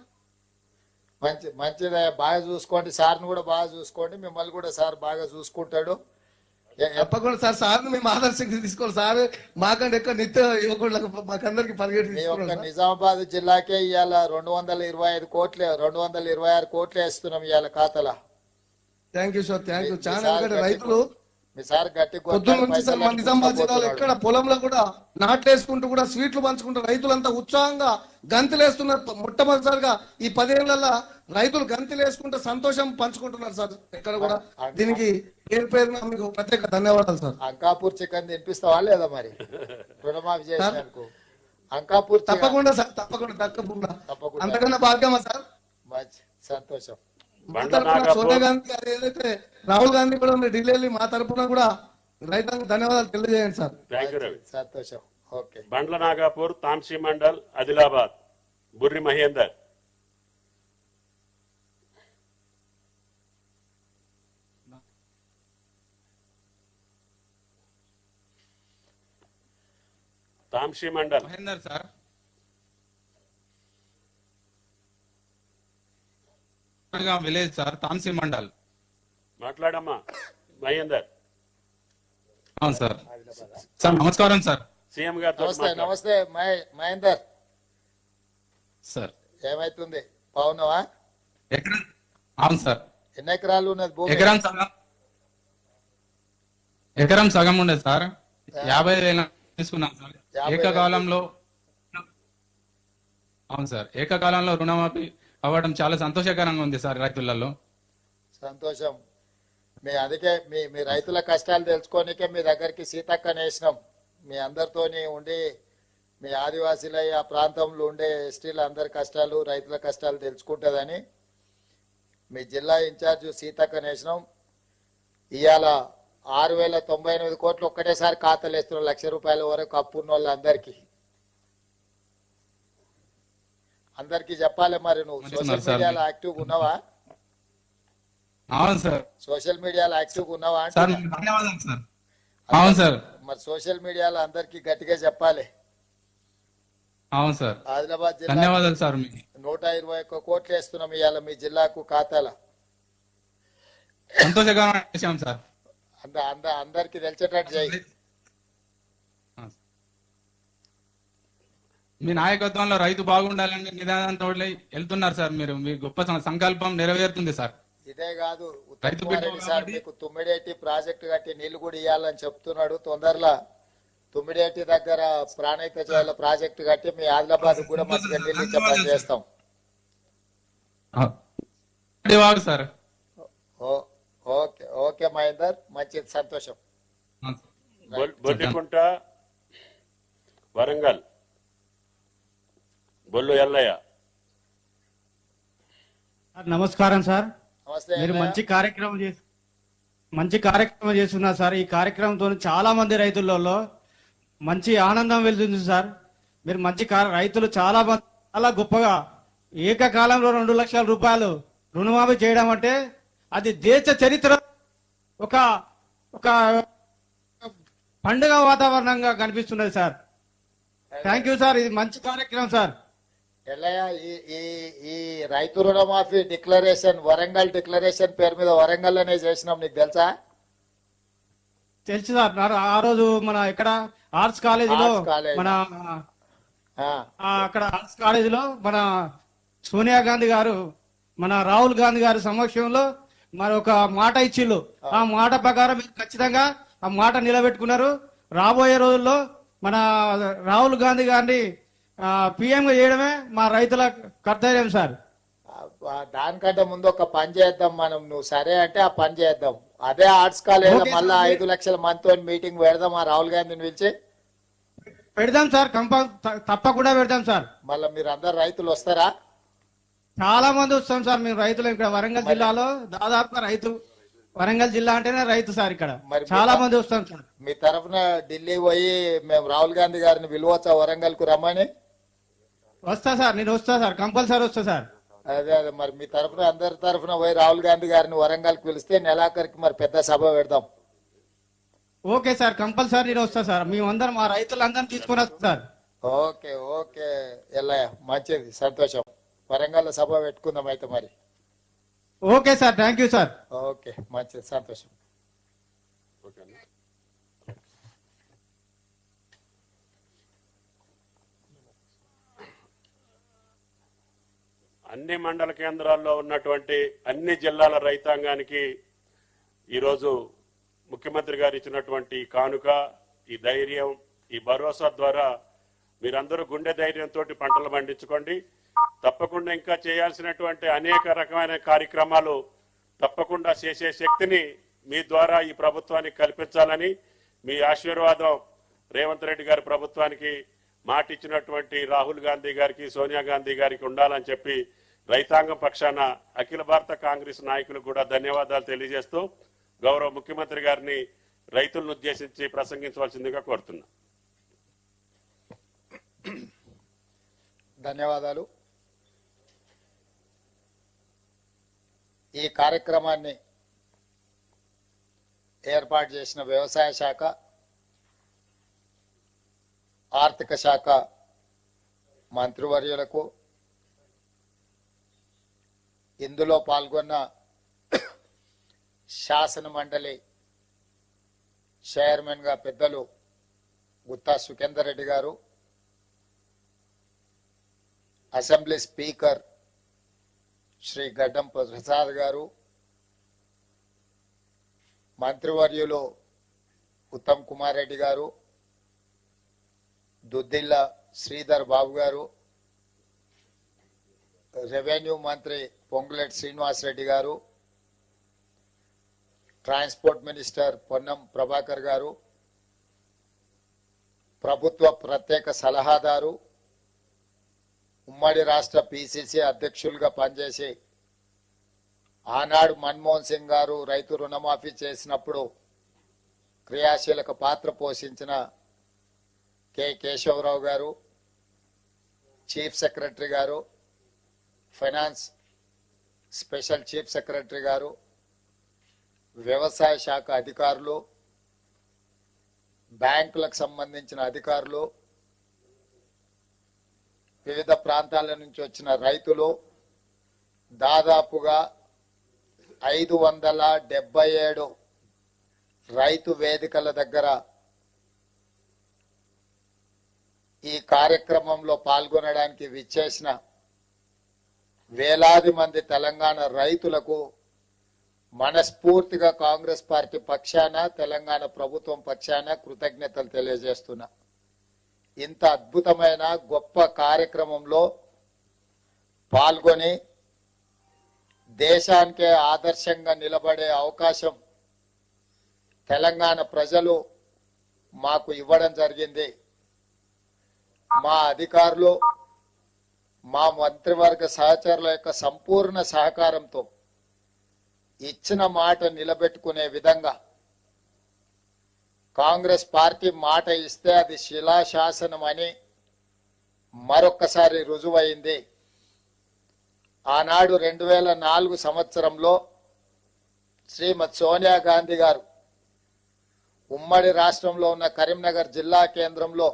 మంచిదే. బాగా చూసుకోండి సార్ని కూడా బాగా చూసుకోండి. మిమ్మల్ని కూడా సార్ బాగా చూసుకుంటాడు. తప్పకుండా సార్. సార్ని మేము ఆదర్శంగా తీసుకోవాలి సార్. మాకంటే ఎక్కువ నిత్య యువకులకు మాకందరికి నిజామాబాద్ జిల్లాకే ఇవాళ 225 కోట్లు 226 కోట్లు వేస్తున్నాం ఇవాళ ఖాతాలో. Thank you sir. Thank you చాలా. రైతులు మీ సార్ గట్టి పొద్దున్న నుంచి సార్ మన నిజామాబాద్ జిల్లాలో ఎక్కడ పొలంలో కూడా నాట్లేసుకుంటూ కూడా స్వీట్లు పంచుకుంటూ రైతులంతా ఉత్సాహంగా గంతులేస్తున్నారు. మొట్టమొదటిసారిగా ఈ 10 ఏళ్లలో రైతులు గంతులేసుకుంటూ సంతోషం పంచుకుంటున్నారు సార్. ఎక్కడ కూడా దీనికి పేరున మీకు ప్రత్యేక ధన్యవాదాలు సార్. అంకాపూర్ చికెన్ తినిపిస్తావా లేదా మరి రుణమాఫీ చేసినందుకు? అంకాపూర్ తప్పకుండా సార్. తప్పకుండా అంతకన్నా భాగ్యమా సార్. మంచి సంతోషం. సోనియా గాంధీ గారు ఏదైతే రాహుల్ గాంధీ కూడా ఢిల్లీ మా తరఫున కూడా రైతాంగ ధన్యవాదాలు తెలియజేయండి సార్. సంతోషం. Okay. Bandla Nagapur, Tamsi mandal, Adilabad, Burri Mahender. Tamsi mandal Mahender sir. Village sir, Tamsi mandal. మాట్లాడమ్మా మహేందర్. అవును సార్. సార్ నమస్కారం సార్. సీఎం గారు నమస్తే మహేందర్ సార్. ఏమైతుంది బాగున్నావా? అవును సార్. ఎన్ని ఎకరాలు ఉన్నది భూమి? ఎకరం సగం ఉండేది సార్. 50,000 తీసుకున్నాం సార్ ఏకకాలంలో. అవును సార్. ఏకకాలంలో రుణమాఫీ అవ్వడం చాలా సంతోషకరంగా ఉంది సార్ రైతులలో. సంతోషం. అందుకే మీ రైతుల కష్టాలు తెలుసుకోనికే మీ దగ్గరికి సీతక్కని వేసినాం. మీ అందరితోని ఉండి మీ ఆదివాసీల ఆ ప్రాంతంలో ఉండే ఎస్టీల అందరి కష్టాలు, రైతుల కష్టాలు తెలుసుకుంటుందని మీ జిల్లా ఇన్ఛార్జ్ సీతక్కని వేసినాం. ఇవాళ 6,098 కోట్లు ఒక్కటేసారి ఖాతాలు వేస్తున్నాం. 1,00,000 రూపాయల వరకు అప్పున్న వాళ్ళందరికీ. అందరికి చెప్పాలి. మరి నువ్వు సోషల్ మీడియాలో యాక్టివ్ ఉన్నావా? అవును సార్. సోషల్ మీడియాలో యాక్టివ్ ఉన్నావా? అవును సార్. మరి సోషల్ మీడియాలో అందరికి గట్టిగా చెప్పాలి. అవును సార్. ఆదిలాబాద్ జిల్లా ధన్యవాదాలు సార్. 121 కోట్లు వేస్తున్నాం ఇవాళ మీ జిల్లాకు ఖాతాల. సంతోషకరమైన విషయం సార్. అందరికి తెలిసేటట్టు చేయి. మీ నాయకత్వంలో రైతు బాగుండాలని నిదానంతో వెళ్తున్నారు సార్. మీరు మీ గొప్ప సంకల్పం నెరవేరుతుంది సార్. అంతేకాదు ఉత్తమ్ రైతు కుమార్ బిడ్డ రెడ్డి సార్ కాబట్టి- మీకు తుమ్మిడేటి ప్రాజెక్టు కట్టి నీళ్లు కూడా ఇవ్వాలని చెప్తున్నాడు. తొందరలో తుమ్మిడేటి దగ్గర ప్రాణహిత చేయాల ప్రాజెక్టు కట్టి మీ ఆదిలాబాద్ కూడా మంచిగా నీళ్ళు ఇచ్చే పని చేస్తాం. ధన్యవాదాలు సార్. ఓ- ఓకే ఓకే మహేందర్, మంచిది, సంతోషం. బొల్లికుంట వరంగల్ బొల్లు ఎల్లయ్య. నమస్కారం సార్. నమస్తే మీరు ఎల్లయ్య. మంచి కార్యక్రమం చేస్తున్నారు సార్. ఈ కార్యక్రమంతో చాలా మంది రైతులలో మంచి ఆనందం వెళ్తుంది సార్. మీరు రైతులు చాలా గొప్పగా ఏకకాలంలో 2 లక్షల రూపాయలు రుణమాఫీ చేయడం అంటే అది దేశ చరిత్ర ఒక ఒక పండుగ వాతావరణంగా కనిపిస్తున్నది సార్. Thank you sir. ఇది మంచి కార్యక్రమం సార్. ఎల్లయ్య, ఈ రైతు రుణమాఫీ డిక్లరేషన్ వరంగల్ డిక్లరేషన్ పేరు మీద వరంగల్ అనే చేసినాం, నీకు తెలుసా? తెలుసు సార్. ఆ రోజు మన ఇక్కడ ఆర్ట్స్ కాలేజీలో ఆర్ట్స్ కాలేజ్. మన ఆ, అక్కడ ఆర్ట్స్ కాలేజీలో మన సోనియా గాంధీ గారు మన రాహుల్ గాంధీ గారి సమక్షంలో మరి ఒక మాట ఇచ్చిళ్ళు. ఆ మాట ప్రకారం మీరు ఖచ్చితంగా ఆ మాట నిలబెట్టుకున్నారు. రాబోయే రోజుల్లో మన రాహుల్ గాంధీ గారిని పిఎం గా చేయడమే మా రైతుల కర్తవ్యం సార్. దానికంటే ముందు ఒక పని చేద్దాం మనం, నువ్వు సరే అంటే ఆ పని చేద్దాం. అదే ఆర్ట్స్ కాలేజ్ ఓకే మళ్ళా సార్. 5 లక్షల మందితో మీటింగ్ పెడదాం ఆ రాహుల్ గాంధీని పిలిచి. పెడదాం సార్, తప్పకుండా పెడదాం సార్. మళ్ళీ మీరు అందరు రైతులు వస్తారా? చాలా మంది వస్తాం సార్. మేము రైతులు ఇక్కడ వరంగల్ జిల్లాలో దాదాపుగా వరంగల్ జిల్లా అంటేనే రైతు సార్. ఇక్కడ మరి చాలా మంది వస్తాం సార్. మీ తరఫున ఢిల్లీ పోయి మేము రాహుల్ గాంధీ గారిని పిలవచ్చా వరంగల్ కు రమ్మని? వస్తా సార్, నేను వస్తా సార్, కంపల్సరీ వస్తా సార్. అదే అదే, మరి మీ తరఫున అందరి తరఫున పోయి రాహుల్ గాంధీ గారిని వరంగల్ కు పిలిస్తే నెలాఖరికి మరి పెద్ద సభ పెడదాం. ఓకే సార్, కంపల్సరీ నేను వస్తా సార్. మేమందరం మా రైతులందరం తీసుకుని వస్తా సార్. ఓకే ఓకే ఎల్లయ్య, మంచిది, సంతోషం. వరంగల్ సభ పెట్టుకుందాం అయితే మరి. Okay sir, thank you sir. Okay, మంచిది, సంతోషం. ఓకేనా? అన్ని మండల కేంద్రాల్లో ఉన్నటువంటి అన్ని జిల్లాల రైతాంగానికి ఈరోజు ముఖ్యమంత్రి గారు ఇచ్చినటువంటి ఈ కానుక, ఈ ధైర్యం, ఈ భరోసా ద్వారా మీరందరూ గుండె ధైర్యంతో పంటలు పండించుకోండి. తప్పకుండా ఇంకా చేయాల్సినటువంటి అనేక రకమైన కార్యక్రమాలు తప్పకుండా చేసే శక్తిని మీ ద్వారా ఈ ప్రభుత్వానికి కల్పించాలని, మీ ఆశీర్వాదం రేవంత్ రెడ్డి గారి ప్రభుత్వానికి మాట ఇచ్చినటువంటి రాహుల్ గాంధీ గారికి, సోనియా గాంధీ గారికి ఉండాలని చెప్పి రైతాంగం పక్షాన అఖిల భారత కాంగ్రెస్ నాయకులకు కూడా ధన్యవాదాలు తెలియజేస్తూ గౌరవ ముఖ్యమంత్రి గారిని రైతులను ఉద్దేశించి ప్రసంగించవలసిందిగా కోరుతున్నా. ధన్యవాదాలు. ఈ కార్యక్రమాన్ని ఏర్పాటు చేసిన వ్యవసాయ శాఖ, ఆర్థిక శాఖ మంత్రివర్యులకు, ఇందులో పాల్గొన్న శాసన మండలి చైర్మన్ గా పెద్దలు గుత్తా సుఖేందర్ రెడ్డి గారు, అసెంబ్లీ స్పీకర్ శ్రీ గడ్డం ప్రసాద్ గారు, మంత్రివర్యులు ఉత్తమ్ కుమార్ రెడ్డి గారు, దుద్దిల్ల శ్రీధర్ బాబు గారు, రెవెన్యూ మంత్రి పొంగులేటి శ్రీనివాస్ రెడ్డి గారు, ట్రాన్స్పోర్ట్ మినిస్టర్ పొన్నం ప్రభాకర్ గారు, ప్రభుత్వ ప్రత్యేక సలహాదారు, ఉమ్మడి రాష్ట్ర పిసిసి అధ్యక్షులుగా పనిచేసి ఆనాడు మన్మోహన్ సింగ్ గారు రైతు రుణమాఫీ చేసినప్పుడు క్రియాశీలక పాత్ర పోషించిన కె కేశవరావు గారు, చీఫ్ సెక్రటరీ గారు, ఫైనాన్స్ స్పెషల్ చీఫ్ సెక్రటరీ గారు, వ్యవసాయ శాఖ అధికారులు, బ్యాంకులకు సంబంధించిన అధికారులు, వివిధ ప్రాంతాల నుంచి వచ్చిన రైతులు, దాదాపుగా 577 రైతు వేదికల దగ్గర ఈ కార్యక్రమంలో పాల్గొనడానికి విచ్చేసిన వేలాది మంది తెలంగాణ రైతులకు మనస్ఫూర్తిగా కాంగ్రెస్ పార్టీ పక్షాన తెలంగాణ ప్రభుత్వం పక్షాన కృతజ్ఞతలు తెలియజేస్తున్నా. ఇంత అద్భుతమైన గొప్ప కార్యక్రమంలో పాల్గొని దేశానికే ఆదర్శంగా నిలబడే అవకాశం తెలంగాణ ప్రజలు మాకు ఇవ్వడం జరిగింది. మా అధికారులు, మా మంత్రివర్గ సహచరుల యొక్క సంపూర్ణ సహకారంతో ఇచ్చిన మాట నిలబెట్టుకునే విధంగా కాంగ్రెస్ పార్టీ మాట ఇస్తే అది శిలాశాసనం అని మరొక్కసారి రుజువైంది. ఆనాడు 2004 సంవత్సరంలో శ్రీమతి సోనియా గాంధీ గారు ఉమ్మడి రాష్ట్రంలో ఉన్న కరీంనగర్ జిల్లా కేంద్రంలో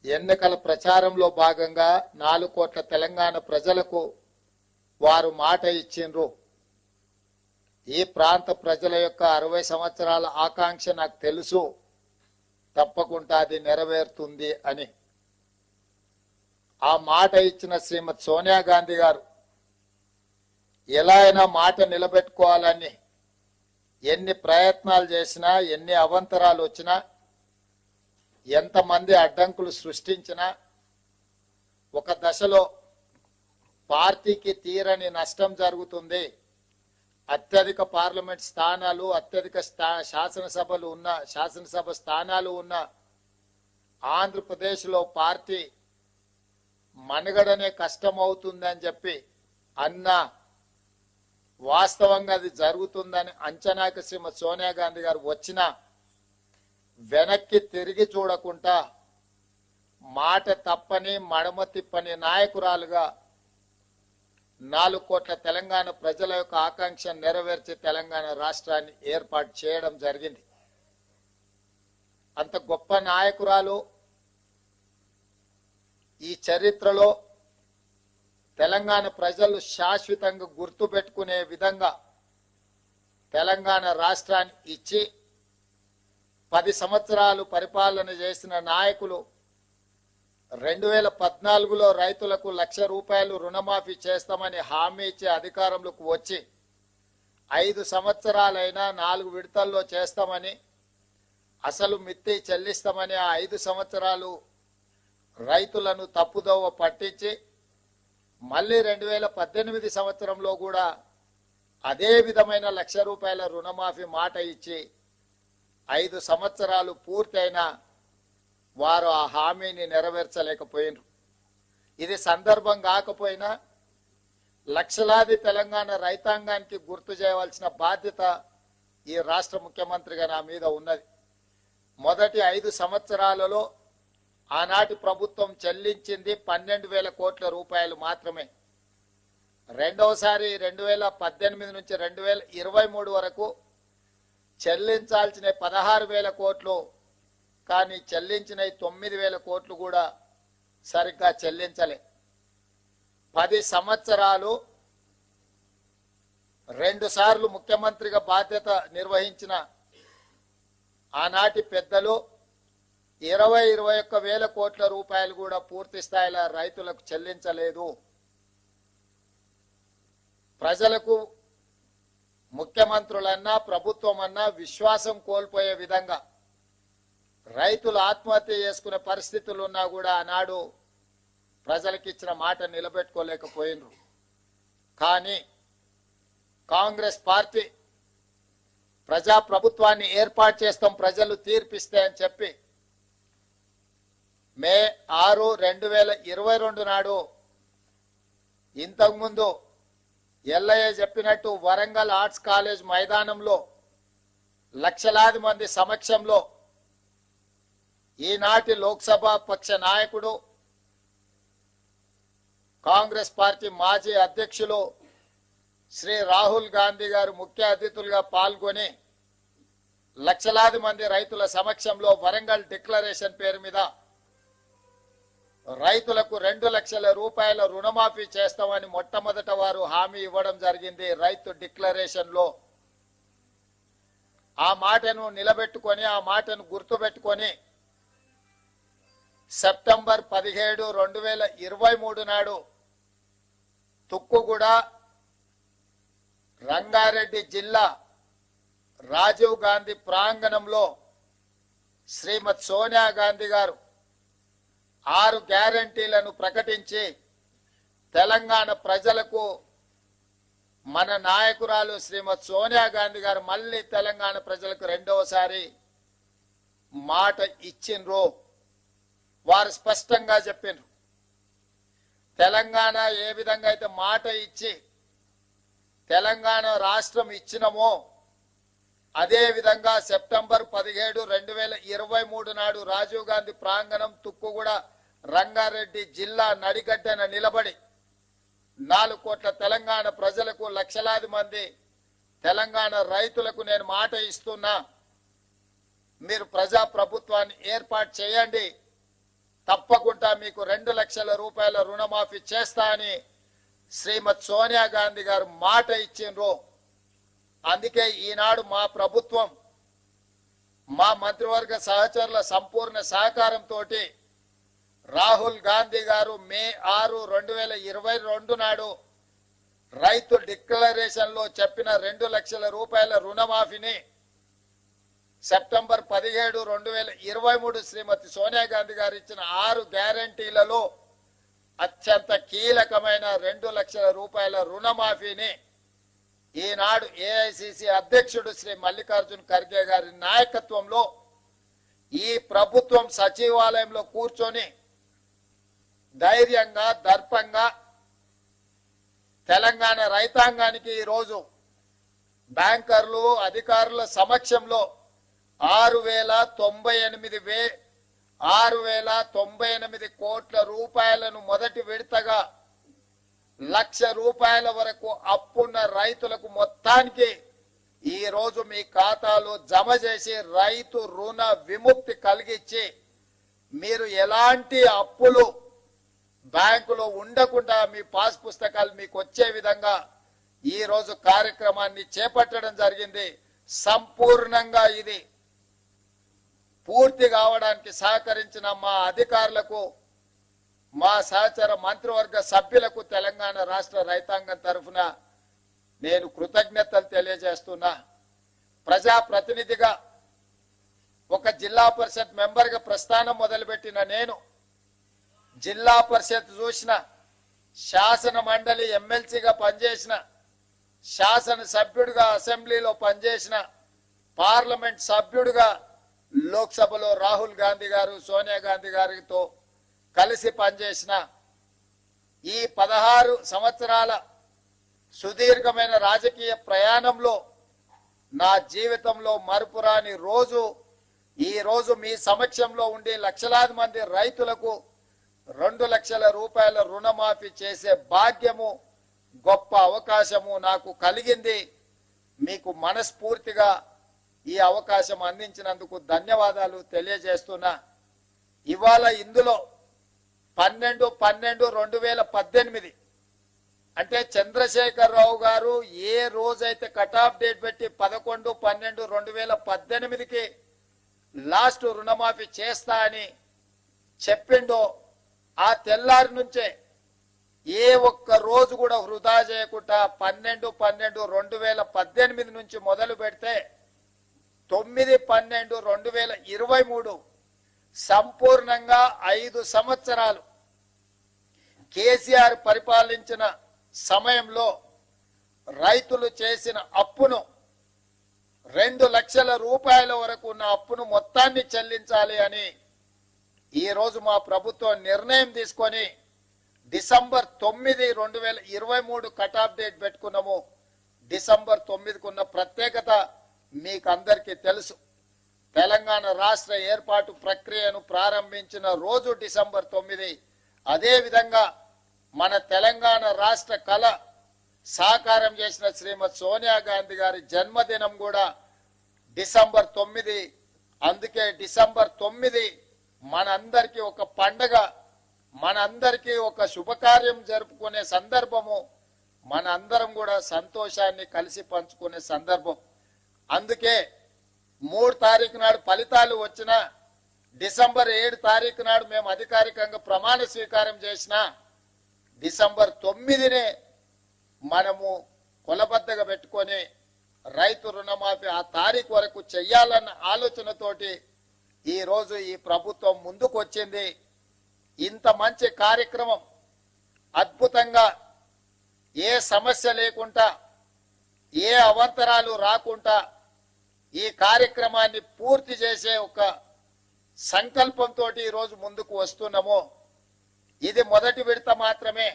ఎన్నికల ప్రచారంలో భాగంగా 4 కోట్ల తెలంగాణ ప్రజలకు వారు మాట ఇచ్చిండ్రు. ఈ ప్రాంత ప్రజల యొక్క 60 సంవత్సరాల ఆకాంక్ష నాకు తెలుసు, తప్పకుండా అది నెరవేరుతుంది అని. ఆ మాట ఇచ్చిన శ్రీమతి సోనియా గాంధీ గారు ఎలా అయినా మాట నిలబెట్టుకోవాలని ఎన్ని ప్రయత్నాలు చేసినా, ఎన్ని అవాంతరాలు వచ్చినా, ఎంతమంది అడ్డంకులు సృష్టించినా ఒక దశలో పార్టీకి తీరని నష్టం జరుగుతుంది. అత్యధిక పార్లమెంట్ స్థానాలు, అత్యధిక శాసనసభ స్థానాలు ఉన్న ఆంధ్రప్రదేశ్లో పార్టీ మనుగడనే కష్టం అవుతుందని చెప్పి అన్న వాస్తవంగా అది జరుగుతుందని అంచనాకి శ్రీమతి సోనియా గాంధీ గారు వచ్చిన వెనక్కి తిరిగి చూడకుండా మాట తప్పని మడమ తిప్పని నాయకురాలుగా 4 కోట్ల తెలంగాణ ప్రజల యొక్క ఆకాంక్ష నెరవేర్చి తెలంగాణ రాష్ట్రాన్ని ఏర్పాటు చేయడం జరిగింది. అంత గొప్ప నాయకురాలు ఈ చరిత్రలో తెలంగాణ ప్రజలు శాశ్వతంగా గుర్తుపెట్టుకునే విధంగా తెలంగాణ రాష్ట్రాన్ని ఇచ్చి 10 సంవత్సరాలు పరిపాలన చేసిన నాయకులు 2014లో రైతులకు ₹1,00,000 రుణమాఫీ చేస్తామని హామీ ఇచ్చి అధికారంలోకి వచ్చి 5 సంవత్సరాలైనా 4 విడతల్లో చేస్తామని, అసలు మిత్తి చెల్లిస్తామని ఆ 5 సంవత్సరాలు రైతులను తప్పుదోవ పట్టించి మళ్ళీ 2018 సంవత్సరంలో కూడా అదే విధమైన ₹1,00,000 రుణమాఫీ మాట ఇచ్చి 5 సంవత్సరాలు పూర్తయినా వారు ఆ హామీని నెరవేర్చలేకపోయినారు. ఇది సందర్భం కాకపోయినా లక్షలాది తెలంగాణ రైతాంగానికి గుర్తు చేయవలసిన బాధ్యత ఈ రాష్ట్ర ముఖ్యమంత్రిగా నా మీద ఉన్నది. మొదటి 5 సంవత్సరాలలో ఆనాటి ప్రభుత్వం చెల్లించింది 12,000 కోట్ల రూపాయలు మాత్రమే. రెండవసారి 2018 నుంచి 2023 వరకు చెల్లించాల్సిన 16,000 కోట్లు, కానీ చెల్లించిన 9,000 కోట్లు కూడా సరిగ్గా చెల్లించలే. 10 సంవత్సరాలు 2 సార్లు ముఖ్యమంత్రిగా బాధ్యత నిర్వహించిన ఆనాటి పెద్దలు 21,000 కోట్ల రూపాయలు కూడా పూర్తి స్థాయిలో రైతులకు చెల్లించలేదు. ప్రజలకు ముఖ్యమంత్రులన్నా ప్రభుత్వం అన్నా విశ్వాసం కోల్పోయే విధంగా రైతులు ఆత్మహత్య చేసుకునే పరిస్థితులు ఉన్నా కూడా ఆనాడు ప్రజలకు ఇచ్చిన మాట నిలబెట్టుకోలేకపోయినరు. కానీ కాంగ్రెస్ పార్టీ ప్రజా ప్రభుత్వాన్ని ఏర్పాటు చేస్తాం, ప్రజలు తీర్పిస్తే అని చెప్పి మే 6, 2022 నాడు ఇంతకుముందు ఎల్లయ్య చెప్పినట్టు వరంగల్ ఆర్ట్స్ కాలేజ్ మైదానంలో లక్షలాది మంది సమక్షంలో ఈనాటి లోక్సభ పక్ష నాయకుడు కాంగ్రెస్ పార్టీ మాజీ అధ్యక్షులు శ్రీ రాహుల్ గాంధీ గారు ముఖ్య అతిథులుగా పాల్గొని లక్షలాది మంది రైతుల సమక్షంలో వరంగల్ డిక్లరేషన్ పేరు మీద రైతులకు 2 లక్షల రూపాయల రుణమాఫీ చేస్తామని మొట్టమొదట వారు హామీ ఇవ్వడం జరిగింది. రైతు డిక్లరేషన్ లో ఆ మాటను నిలబెట్టుకొని, ఆ మాటను గుర్తుపెట్టుకొని సెప్టెంబర్ 17, 2023 నాడు తుక్కుగూడ రంగారెడ్డి జిల్లా రాజీవ్ గాంధీ ప్రాంగణంలో శ్రీమతి సోనియా గాంధీ గారు 6 గ్యారంటీలను ప్రకటించి తెలంగాణ ప్రజలకు మన నాయకురాలు శ్రీమతి సోనియా గాంధీ గారు మళ్ళీ తెలంగాణ ప్రజలకు రెండవసారి మాట ఇచ్చిండ్రు. వారు స్పష్టంగా చెప్పిండ్రు, తెలంగాణ ఏ విధంగా అయితే మాట ఇచ్చి తెలంగాణ రాష్ట్రం ఇచ్చినమో అదే విధంగా సెప్టెంబర్ 17, 2023 నాడు రాజీవ్ గాంధీ ప్రాంగణం తుక్కుగూడ రంగారెడ్డి జిల్లా నడిగడ్డన నిలబడి 4 కోట్ల తెలంగాణ ప్రజలకు, లక్షలాది మంది తెలంగాణ రైతులకు నేను మాట ఇస్తున్నా, మీరు ప్రజా ప్రభుత్వాన్ని ఏర్పాటు చేయండి, తప్పకుండా మీకు 2 లక్షల రూపాయల రుణమాఫీ చేస్తా అని శ్రీమతి సోనియా గాంధీ గారు మాట ఇచ్చిండ్రు. అందుకే ఈనాడు మా ప్రభుత్వం, మా మంత్రివర్గ సహచరుల సంపూర్ణ సహకారంతో రాహుల్ గాంధీ గారు మే 6, 2022 నాడు రైతు డిక్లరేషన్ లో చెప్పిన 2 లక్షల రూపాయల రుణమాఫీని సెప్టెంబర్ 17, 2023 శ్రీమతి సోనియా గాంధీ గారు ఇచ్చిన 6 గ్యారంటీలలో అత్యంత కీలకమైన 2 లక్షల రూపాయల రుణమాఫీని ఈనాడు ఏఐసిసి అధ్యక్షుడు శ్రీ మల్లికార్జున్ ఖర్గే గారి నాయకత్వంలో ఈ ప్రభుత్వం సచివాలయంలో కూర్చొని ధైర్యంగా, దర్పంగా తెలంగాణ రైతాంగానికి ఈరోజు బ్యాంకర్లు, అధికారుల సమక్షంలో 6,098 కోట్ల రూపాయలను మొదటి విడతగా 1,00,000 రూపాయల వరకు అప్పున్న రైతులకు మొత్తానికి ఈ రోజు మీ ఖాతాలో జమ చేసి రైతు రుణ విముక్తి కలిగించి మీరు ఎలాంటి అప్పులు బ్యాంకులో ఉండకుండా మీ పాస్ పుస్తకాలు మీకు వచ్చే విధంగా ఈ రోజు కార్యక్రమాన్ని చేపట్టడం జరిగింది. సంపూర్ణంగా ఇది పూర్తి కావడానికి సహకరించిన మా అధికారులకు, మా సహచర మంత్రివర్గ సభ్యులకు తెలంగాణ రాష్ట్ర రైతాంగం తరఫున నేను కృతజ్ఞతలు తెలియజేస్తున్నా. ప్రజాప్రతినిధిగా ఒక జిల్లా పరిషత్ మెంబర్గా ప్రస్థానం మొదలుపెట్టిన నేను జిల్లా పరిషత్ చూసిన, శాసన మండలి ఎమ్మెల్సీగా పనిచేసిన, శాసన సభ్యుడిగా అసెంబ్లీలో పనిచేసిన, పార్లమెంట్ సభ్యుడిగా లోక్సభలో రాహుల్ గాంధీ గారు, సోనియా గాంధీ గారితో కలిసి పనిచేసిన ఈ 16 సంవత్సరాల సుదీర్ఘమైన రాజకీయ ప్రయాణంలో నా జీవితంలో మరుపురాని రోజు ఈ రోజు మీ సమక్షంలో ఉండి లక్షలాది మంది రైతులకు 2 లక్షల రూపాయల రుణమాఫీ చేసే భాగ్యము, గొప్ప అవకాశము నాకు కలిగింది. మీకు మనస్ఫూర్తిగా ఈ అవకాశం అందించినందుకు ధన్యవాదాలు తెలియజేస్తున్నా. ఇవాళ ఇందులో 12/12/2018 అంటే చంద్రశేఖరరావు గారు ఏ రోజైతే కట్ ఆఫ్ డేట్ పెట్టి 11/12/2018కి లాస్ట్ రుణమాఫీ చేస్తా అని చెప్పిండో ఆ తెల్లారి నుంచే ఏ ఒక్క రోజు కూడా వృధా చేయకుండా 12/12/2018 నుంచి మొదలు పెడితే 9/12/2023 సంపూర్ణంగా 5 సంవత్సరాలు కేసీఆర్ పరిపాలించిన సమయంలో రైతులు చేసిన అప్పును 2 లక్షల రూపాయల వరకు ఉన్న అప్పును మొత్తాన్ని చెల్లించాలి అని ఈ రోజు మా ప్రభుత్వం నిర్ణయం తీసుకొని డిసెంబర్ 9, 2023 కట్ ఆఫ్ డేట్ పెట్టుకున్నాము. డిసెంబర్ 9కు ఉన్న ప్రత్యేకత మీకు అందరికీ తెలుసు. తెలంగాణ రాష్ట్ర ఏర్పాటు ప్రక్రియను ప్రారంభించిన రోజు డిసెంబర్ 9. అదే విధంగా మన తెలంగాణ రాష్ట్ర కళ సాకారం చేసిన శ్రీమతి సోనియా గాంధీ గారి జన్మదినం కూడా డిసెంబర్ 9. అందుకే డిసెంబర్ 9 మనందరికీ ఒక పండగ, మనందరికీ ఒక శుభకార్యం జరుపుకునే సందర్భము, మనందరం కూడా సంతోషాన్ని కలిసి పంచుకునే సందర్భం. అందుకే 3 తారీఖు నాడు ఫలితాలు వచ్చిన, డిసెంబర్ 7 తారీఖు నాడు మేము అధికారికంగా ప్రమాణ స్వీకారం చేసిన, డిసెంబర్ 9నే మనము కొలబద్దగా పెట్టుకొని తారీఖు వరకు చెయ్యాలన్న ఆలోచనతోటి ఈ రోజు ఈ ప్రభుత్వం ముందుకు వచ్చింది. ఇంత మంచి కార్యక్రమం అద్భుతంగా ఏ సమస్య లేకుండా ఏ అవాంతరాలు రాకుండా ఈ కార్యక్రమాన్ని పూర్తి చేసే ఒక సంకల్పంతో ఈరోజు ముందుకు వస్తున్నాము. ఇది మొదటి విడత మాత్రమే.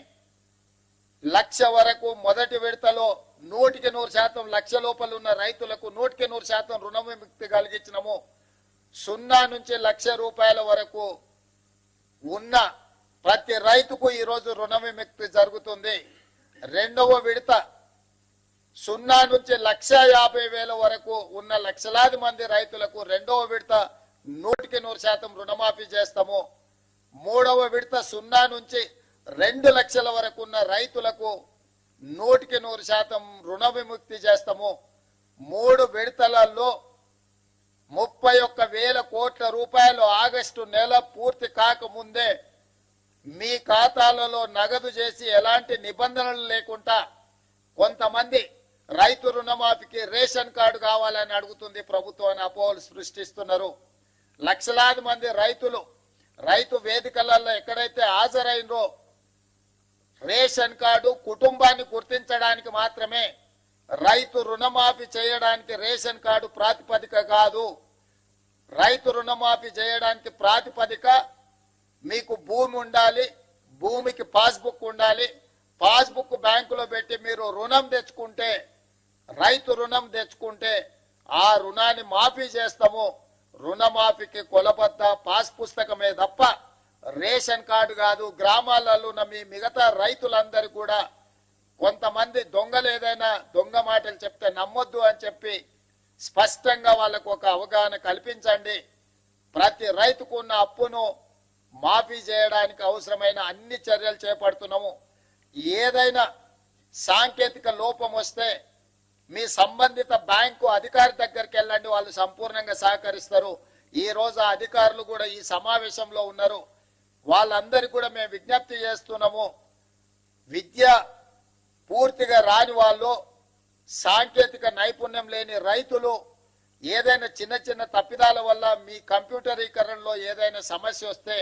1,00,000 వరకు మొదటి విడతలో 100% లక్ష లోపల ఉన్న రైతులకు 100% రుణ విముక్తి కలిగించినము. 0 నుంచి 1,00,000 రూపాయల వరకు ఉన్న ప్రతి రైతుకు ఈరోజు రుణ విముక్తి జరుగుతుంది. రెండవ విడత 0 నుంచి 1,50,000 వరకు ఉన్న లక్షలాది మంది రైతులకు రెండవ విడత 100% రుణమాఫీ చేస్తాము. మూడవ విడత 0 నుంచి 2 లక్షల వరకు ఉన్న రైతులకు 100% రుణ విముక్తి చేస్తాము. 3 విడతలలో 31,000 కోట్ల రూపాయలు ఆగస్టు నెల పూర్తి కాకముందే మీ ఖాతాలలో నగదు చేసి ఎలాంటి నిబంధనలు లేకుండా కొంతమంది రైతు రుణమాఫీకి రేషన్ కార్డు కావాలని అడుగుతుంది ప్రభుత్వం అపోహలు సృష్టిస్తున్నారు. లక్షలాది మంది రైతులు రైతు వేదికలలో ఎక్కడైతే హాజరైనరో రేషన్ కార్డు కుటుంబాన్ని గుర్తించడానికి మాత్రమే, రైతు రుణమాఫీ చేయడానికి రేషన్ కార్డు ప్రాతిపదిక కాదు. రైతు రుణమాఫీ చేయడానికి ప్రాతిపదిక మీకు భూమి ఉండాలి, భూమికి పాస్బుక్ ఉండాలి. పాస్బుక్ బ్యాంకులో పెట్టి మీరు రుణం తెచ్చుకుంటే, రైతు రుణం తెచ్చుకుంటే ఆ రుణాన్ని మాఫీ చేస్తాము. రుణమాఫీకి కొలబద్ద పాస్ పుస్తకమే తప్ప రేషన్ కార్డు కాదు. గ్రామాలలో ఉన్న మీ మిగతా రైతులందరూ కూడా కొంతమంది దొంగలు ఏదైనా దొంగ మాటలు చెప్తే నమ్మొద్దు అని చెప్పి స్పష్టంగా వాళ్ళకు ఒక అవగాహన కల్పించండి. ప్రతి రైతుకు ఉన్న అప్పును మాఫీ చేయడానికి అవసరమైన అన్ని చర్యలు చేపడుతున్నాము. ఏదైనా సాంకేతిక లోపం వస్తే మీ సంబంధిత బ్యాంకు అధికారి దగ్గరికి వెళ్ళండి, వాళ్ళు సంపూర్ణంగా సహకరిస్తారు. ఈ రోజు ఆ అధికారులు కూడా ఈ సమావేశంలో ఉన్నారు. వాళ్ళందరికీ కూడా మేము విజ్ఞప్తి చేస్తున్నాము. విద్య పూర్తిగా రాని వాళ్ళు, సాంకేతిక నైపుణ్యం లేని రైతులు ఏదైనా చిన్న చిన్న తప్పిదాల వల్ల మీ కంప్యూటరీకరణలో ఏదైనా సమస్య వస్తే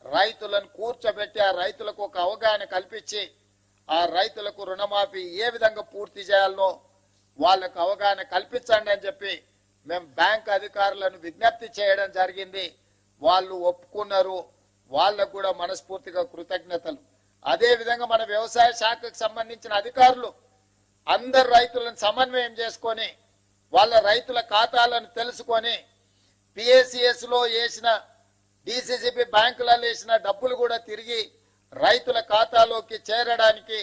రైతులను కూర్చోబెట్టి ఆ రైతులకు ఒక అవగాహన కల్పించి ఆ రైతులకు రుణమాఫీ ఏ విధంగా పూర్తి చేయాలనో వాళ్ళకు అవగాహన కల్పించండి అని చెప్పి మేము బ్యాంక్ అధికారులను విజ్ఞప్తి చేయడం జరిగింది. వాళ్ళు ఒప్పుకున్నారు. వాళ్ళకు కూడా మనస్ఫూర్తిగా కృతజ్ఞతలు. అదే విధంగా మన వ్యవసాయ శాఖకు సంబంధించిన అధికారులు అందరు రైతులను సమన్వయం చేసుకొని వాళ్ళ రైతుల ఖాతాలను తెలుసుకొని పిఎస్సిఎస్ లో వేసిన డిసిసిబి బ్యాంకులలో వేసిన డబ్బులు కూడా తిరిగి రైతుల ఖాతాలోకి చేరడానికి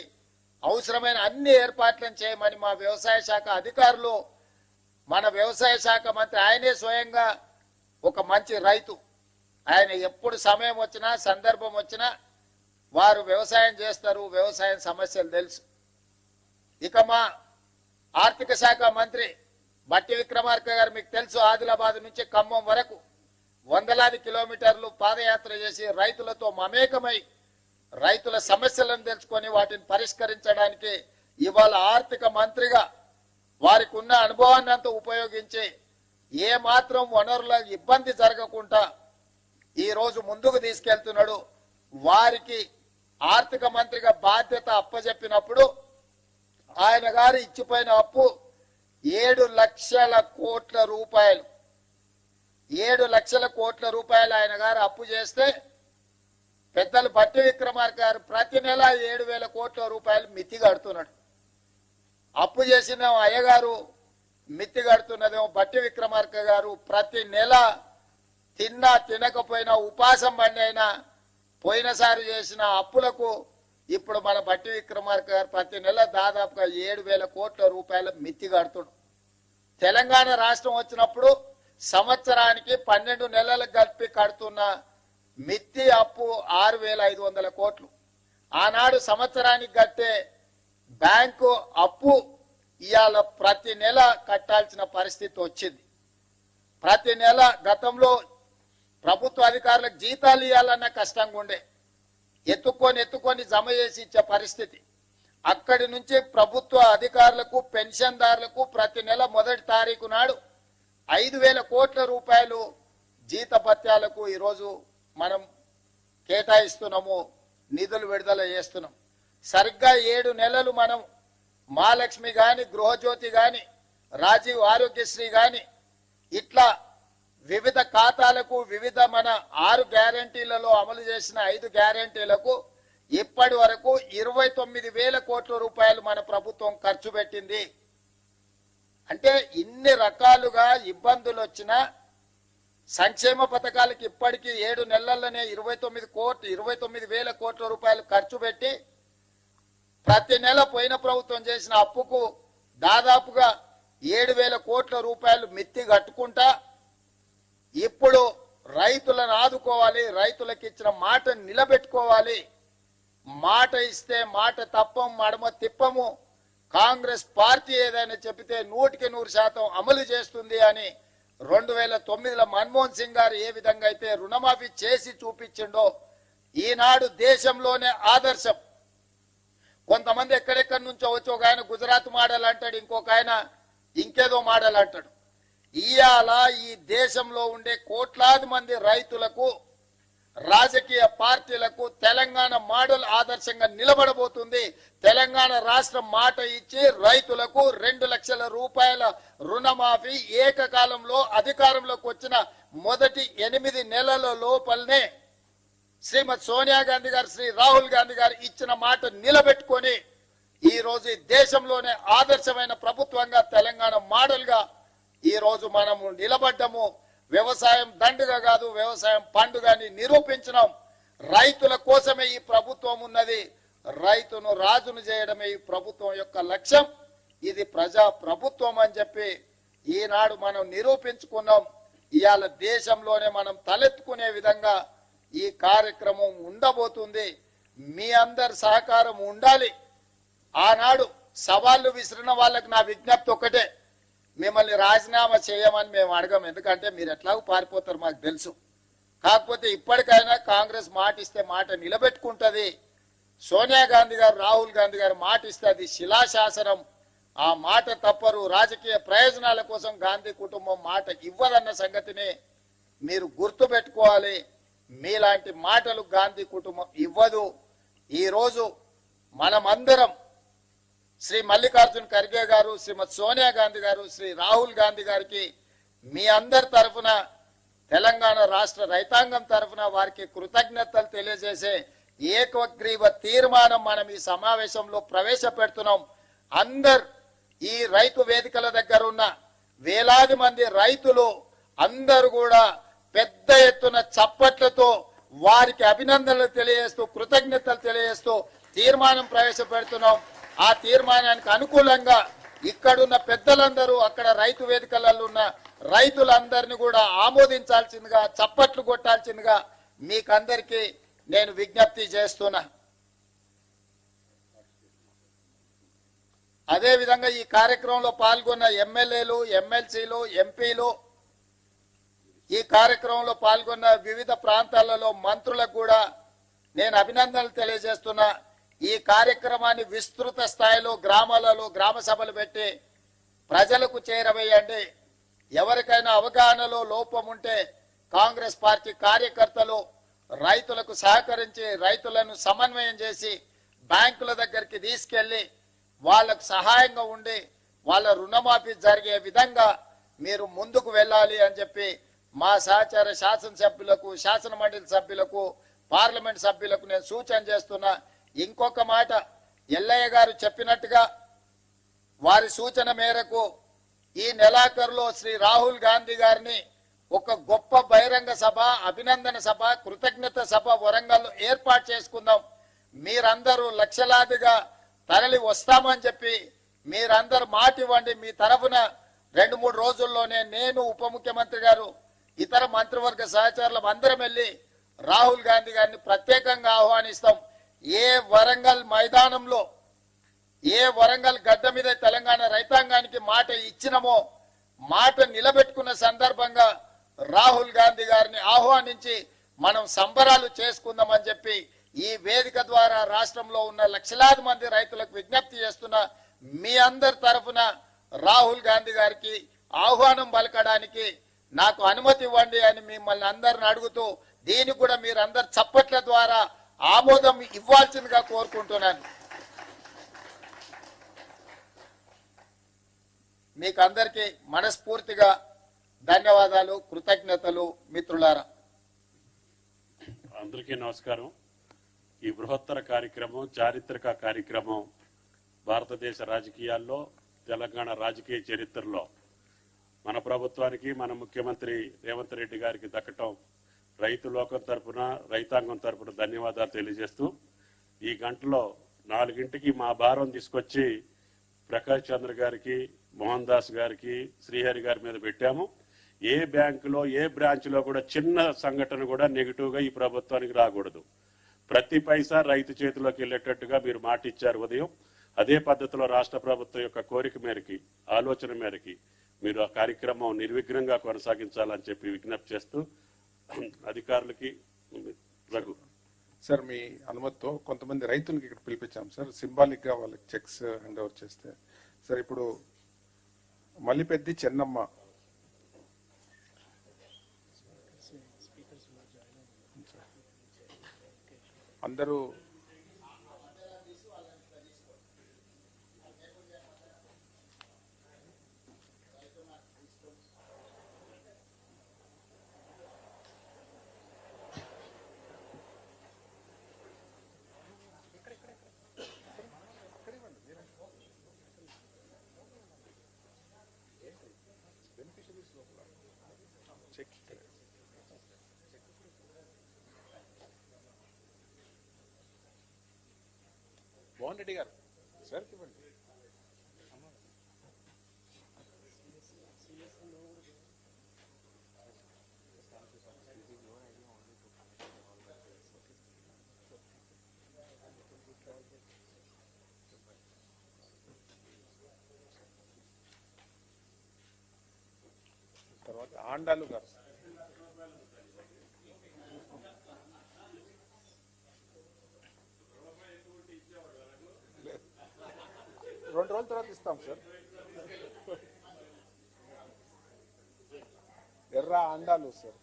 అవసరమైన అన్ని ఏర్పాట్లను చేయమని మా వ్యవసాయ శాఖ అధికారులు, మన వ్యవసాయ శాఖ మంత్రి ఆయనే స్వయంగా ఒక మంచి రైతు. ఆయన ఎప్పుడు సమయం వచ్చినా సందర్భం వచ్చినా వారు వ్యవసాయం చేస్తారు. వ్యవసాయం సమస్యలు తెలుసు. ఇక మా ఆర్థిక శాఖ మంత్రి బట్టి విక్రమార్క గారు మీకు తెలుసు, ఆదిలాబాద్ నుంచి ఖమ్మం వరకు వందలాది కిలోమీటర్లు పాదయాత్ర చేసి రైతులతో మమేకమై రైతుల సమస్యలను తెలుసుకొని వాటిని పరిష్కరించడానికి ఇవాళ ఆర్థిక మంత్రిగా వారికి ఉన్న అనుభవాన్ని అంతా ఉపయోగించి ఏ మాత్రం వనరుల ఇబ్బంది జరగకుండా ఈ రోజు ముందుకు తీసుకెళ్తున్నాడు. వారికి ఆర్థిక మంత్రిగా బాధ్యత అప్పచెప్పినప్పుడు ఆయన గారు ఇచ్చిపోయిన అప్పు 7 లక్షల కోట్ల రూపాయలు. 7 లక్షల కోట్ల రూపాయలు ఆయన గారు అప్పు చేస్తే పెద్దలు బట్టి విక్రమార్క గారు ప్రతి నెల 7,000 కోట్ల రూపాయలు మిత్తి కడుతున్నాడు. అప్పు చేసిన అయ్యగారు మిత్తి కడుతున్నదేమో బట్టి విక్రమార్క గారు ప్రతి నెల తిన్నా తినకపోయినా ఉపాసం బండి అయినా పోయినసారి చేసిన అప్పులకు ఇప్పుడు మన బట్టి విక్రమార్క గారు ప్రతి నెల దాదాపుగా 7,000 కోట్ల రూపాయల మిత్తి కడుతున్నాడు. తెలంగాణ రాష్ట్రం వచ్చినప్పుడు సంవత్సరానికి 12 నెలలకు కలిపి కడుతున్న మిత్తి అప్పు 6,500 కోట్లు. ఆనాడు సంవత్సరానికి కట్టే బ్యాంకు అప్పు ఇవాళ ప్రతి నెల కట్టాల్సిన పరిస్థితి వచ్చింది. ప్రతి నెల గతంలో అధికారులకు జీతాలు ఇవ్వాలన్న కష్టంగా ఉండే, ఎత్తుకొని జమ చేసి ఇచ్చే పరిస్థితి. అక్కడి నుంచి ప్రభుత్వ అధికారులకు పెన్షన్దారులకు ప్రతి నెల మొదటి తారీఖు నాడు 5,000 కోట్ల రూపాయలు జీతభత్యాలకు ఈరోజు మనం కేటాయిస్తున్నాము, నిధులు విడుదల చేస్తున్నాం. సరిగ్గా 7 నెలలు మనం మహాలక్ష్మి గాని, గృహజ్యోతి గాని, రాజీవ్ ఆరోగ్యశ్రీ గాని ఇట్లా వివిధ ఖాతాలకు వివిధ మన 6 గ్యారంటీలలో అమలు చేసిన 5 గ్యారంటీలకు ఇప్పటి వరకు 29,000 కోట్ల రూపాయలు మన ప్రభుత్వం ఖర్చు పెట్టింది. అంటే ఇన్ని రకాలుగా ఇబ్బందులు వచ్చినా సంక్షేమ పథకాలకు ఇప్పటికీ 7 నెలల్లోనే 29,000 కోట్ల రూపాయలు ఖర్చు పెట్టి ప్రతి నెల పోయిన ప్రభుత్వం చేసిన అప్పుకు దాదాపుగా 7,000 కోట్ల రూపాయలు మిత్తి కట్టుకుంటా ఇప్పుడు రైతులను ఆదుకోవాలి, రైతులకు ఇచ్చిన మాట నిలబెట్టుకోవాలి, మాట ఇస్తే మాట తప్పం మడమ తిప్పము, కాంగ్రెస్ పార్టీ ఏదైనా చెబితే 100% అమలు చేస్తుంది అని 2009లో మన్మోహన్ సింగ్ గారు ఏ విధంగా అయితే రుణమాఫీ చేసి చూపించిండో ఈనాడు దేశంలోనే ఆదర్శం. కొంతమంది ఎక్కడెక్కడి నుంచో వచ్చి ఒక ఆయన గుజరాత్ మోడల్ అంటాడు, ఇంకొక ఆయన ఇంకేదో మోడల్ అంటాడు. ఇవాళ ఈ దేశంలో ఉండే కోట్లాది మంది రైతులకు, రాజకీయ పార్టీలకు తెలంగాణ మోడల్ ఆదర్శంగా నిలబడబోతుంది. తెలంగాణ రాష్ట్రం మాట ఇచ్చి రైతులకు 2 లక్షల రూపాయల రుణమాఫీ ఏకకాలంలో అధికారంలోకి వచ్చిన మొదటి 8 నెలల లోపలనే శ్రీమతి సోనియా గాంధీ గారు, శ్రీ రాహుల్ గాంధీ గారు ఇచ్చిన మాట నిలబెట్టుకొని ఈ రోజు దేశంలోనే ఆదర్శమైన ప్రభుత్వంగా తెలంగాణ మోడల్ గా ఈ రోజు మనము నిలబడ్డము. వ్యవసాయం దండుగా కాదు, వ్యవసాయం పండుగని నిరూపించినాం. రైతుల కోసమే ఈ ప్రభుత్వం ఉన్నది, రైతును రాజును చేయడమే ఈ ప్రభుత్వం యొక్క లక్ష్యం. ఇది ప్రజా ప్రభుత్వం అని చెప్పి ఈనాడు మనం నిరూపించుకున్నాం. ఇవాళ దేశంలోనే మనం తలెత్తుకునే విధంగా ఈ కార్యక్రమం ఉండబోతుంది. మీ అందరి సహకారం ఉండాలి. ఆనాడు సవాళ్లు విసిరిన వాళ్ళకి నా విజ్ఞప్తి ఒకటే, మిమ్మల్ని రాజీనామా చేయమని మేము అడగం, ఎందుకంటే మీరు ఎట్లాగో పారిపోతారు మాకు తెలుసు. కాకపోతే ఇప్పటికైనా కాంగ్రెస్ మాట ఇస్తే మాట నిలబెట్టుకుంటది. సోనియా గాంధీ గారు, రాహుల్ గాంధీ గారు మాట ఇస్తే అది శిలాశాసనం, ఆ మాట తప్పరు. రాజకీయ ప్రయోజనాల కోసం గాంధీ కుటుంబం మాట ఇవ్వదన్న సంగతిని మీరు గుర్తు పెట్టుకోవాలి. మీలాంటి మాటలు గాంధీ కుటుంబం ఇవ్వదు. ఈరోజు మనమందరం శ్రీ మల్లికార్జున్ ఖర్గే గారు, శ్రీమతి సోనియా గాంధీ గారు, శ్రీ రాహుల్ గాంధీ గారికి మీ అందరి తరఫున, తెలంగాణ రాష్ట్ర రైతాంగం తరఫున వారికి కృతజ్ఞతలు తెలియజేసే ఏకగ్రీవ తీర్మానం మనం ఈ సమావేశంలో ప్రవేశపెడుతున్నాం. ఈ రైతు వేదికల దగ్గర ఉన్న వేలాది మంది రైతులు అందరూ కూడా పెద్ద ఎత్తున చప్పట్లతో వారికి అభినందనలు తెలియజేస్తూ, కృతజ్ఞతలు తెలియజేస్తూ తీర్మానం ప్రవేశపెడుతున్నాం. ఆ తీర్మానానికి అనుకూలంగా ఇక్కడున్న పెద్దలందరూ, అక్కడ రైతు వేదికలలో ఉన్న రైతులందరినీ కూడా ఆమోదించాల్సిందిగా, చప్పట్లు కొట్టాల్సిందిగా మీకందరికీ నేను విజ్ఞప్తి చేస్తున్నా. అదే విధంగా ఈ కార్యక్రమంలో పాల్గొన్న ఎమ్మెల్యేలు, ఎమ్మెల్సీలు, ఎంపీలు, ఈ కార్యక్రమంలో పాల్గొన్న వివిధ ప్రాంతాలలో మంత్రులకు కూడా నేను అభినందనలు తెలియజేస్తున్నా. ఈ కార్యక్రమాన్ని విస్తృత స్థాయిలో గ్రామాలలో గ్రామ సభలు పెట్టి ప్రజలకు చేరవేయండి. ఎవరికైనా అవగాహనలో లోపం ఉంటే కాంగ్రెస్ పార్టీ కార్యకర్తలు రైతులకు సహకరించి, రైతులను సమన్వయం చేసి బ్యాంకుల దగ్గరికి తీసుకెళ్లి వాళ్ళకు సహాయంగా ఉండి వాళ్ళ రుణమాఫీ జరిగే విధంగా మీరు ముందుకు వెళ్ళాలి అని చెప్పి మా సహచార శాసనసభ్యులకు, శాసన మండలి సభ్యులకు, పార్లమెంట్ సభ్యులకు నేను సూచన చేస్తున్నా. ఇంకొక మాట, ఎల్లయ్య గారు చెప్పినట్టుగా వారి సూచన మేరకు ఈ నెలాఖరులో శ్రీ రాహుల్ గాంధీ గారిని ఒక గొప్ప బహిరంగ సభ, అభినందన సభ, కృతజ్ఞత సభ వరంగల్లో ఏర్పాటు చేసుకుందాం. మీరందరూ లక్షలాదిగా తరలి వస్తామని చెప్పి మీరందరూ మాట ఇవ్వండి. మీ తరఫున 2-3 రోజుల్లోనే నేను, ఉప ముఖ్యమంత్రి గారు, ఇతర మంత్రివర్గ సహచరులం అందరం వెళ్ళి రాహుల్ గాంధీ గారిని ప్రత్యేకంగా ఆహ్వానిస్తాం. ఏ వరంగల్ మైదానంలో, ఏ వరంగల్ గడ్డ మీద తెలంగాణ రైతాంగానికి మాట ఇచ్చినమో మాట నిలబెట్టుకున్న సందర్భంగా రాహుల్ గాంధీ గారిని ఆహ్వానించి మనం సంబరాలు చేసుకుందామని చెప్పి ఈ వేదిక ద్వారా రాష్ట్రంలో ఉన్న లక్షలాది మంది రైతులకు విజ్ఞప్తి చేస్తున్నా. మీ అందరి తరఫున రాహుల్ గాంధీ గారికి ఆహ్వానం పలకడానికి నాకు అనుమతి ఇవ్వండి అని మిమ్మల్ని అందరిని అడుగుతూ దీనికి కూడా మీరు అందరు చప్పట్ల ద్వారా ఆమోదం ఇవ్వాల్సిందిగా కోరుకుంటున్నాను. మీకు అందరికీ మనస్ఫూర్తిగా ధన్యవాదాలు, కృతజ్ఞతలు మిత్రులారా. అందరికీ నమస్కారం. ఈ బృహత్తర కార్యక్రమం, చారిత్రక కార్యక్రమం భారతదేశ రాజకీయాల్లో, తెలంగాణ రాజకీయ చరిత్రలో మన ప్రభుత్వానికి, మన ముఖ్యమంత్రి రేవంత్ రెడ్డి గారికి దక్కటం రైతు లోకం తరపున, రైతాంగం తరపున ధన్యవాదాలు తెలియజేస్తూ, ఈ గంటలో 4 మా భారం తీసుకొచ్చి ప్రకాష్ చంద్ర గారికి, మోహన్ దాస్ గారికి, శ్రీహరి గారి మీద పెట్టాము. ఏ బ్యాంకులో, ఏ బ్రాంచ్లో కూడా చిన్న సంఘటన కూడా నెగిటివ్గా ఈ ప్రభుత్వానికి రాకూడదు. ప్రతి పైసా రైతు చేతిలోకి వెళ్ళేటట్టుగా మీరు మాట ఇచ్చారు ఉదయం. అదే పద్ధతిలో రాష్ట్ర ప్రభుత్వం యొక్క కోరిక మేరకి, ఆలోచన మేరకి మీరు ఆ కార్యక్రమం నిర్విఘ్నంగా కొనసాగించాలని చెప్పి విజ్ఞప్తి చేస్తూ, అధికారులకి రఘు సార్ మీ అనుమతితో కొంతమంది రైతులకి ఇక్కడ పిలిపించాం సార్, సింబాలిక్ గా వాళ్ళకి చెక్స్ హ్యాండ్ ఓవర్ చేస్తే. సార్ ఇప్పుడు మల్లిపెద్ది చెన్నమ్మ అందరూ మోహన్ రెడ్డి గారు సార్ ఇవ్వండి. తర్వాత ఆండాలు గారు. రెండు రోజుల తర్వాత ఇస్తాం సార్. ఎర్ర అండాలు సార్.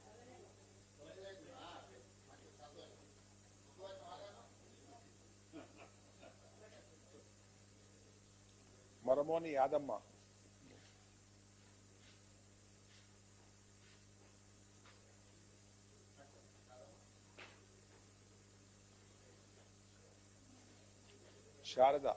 మరమోని యాదమ్మ. శారద.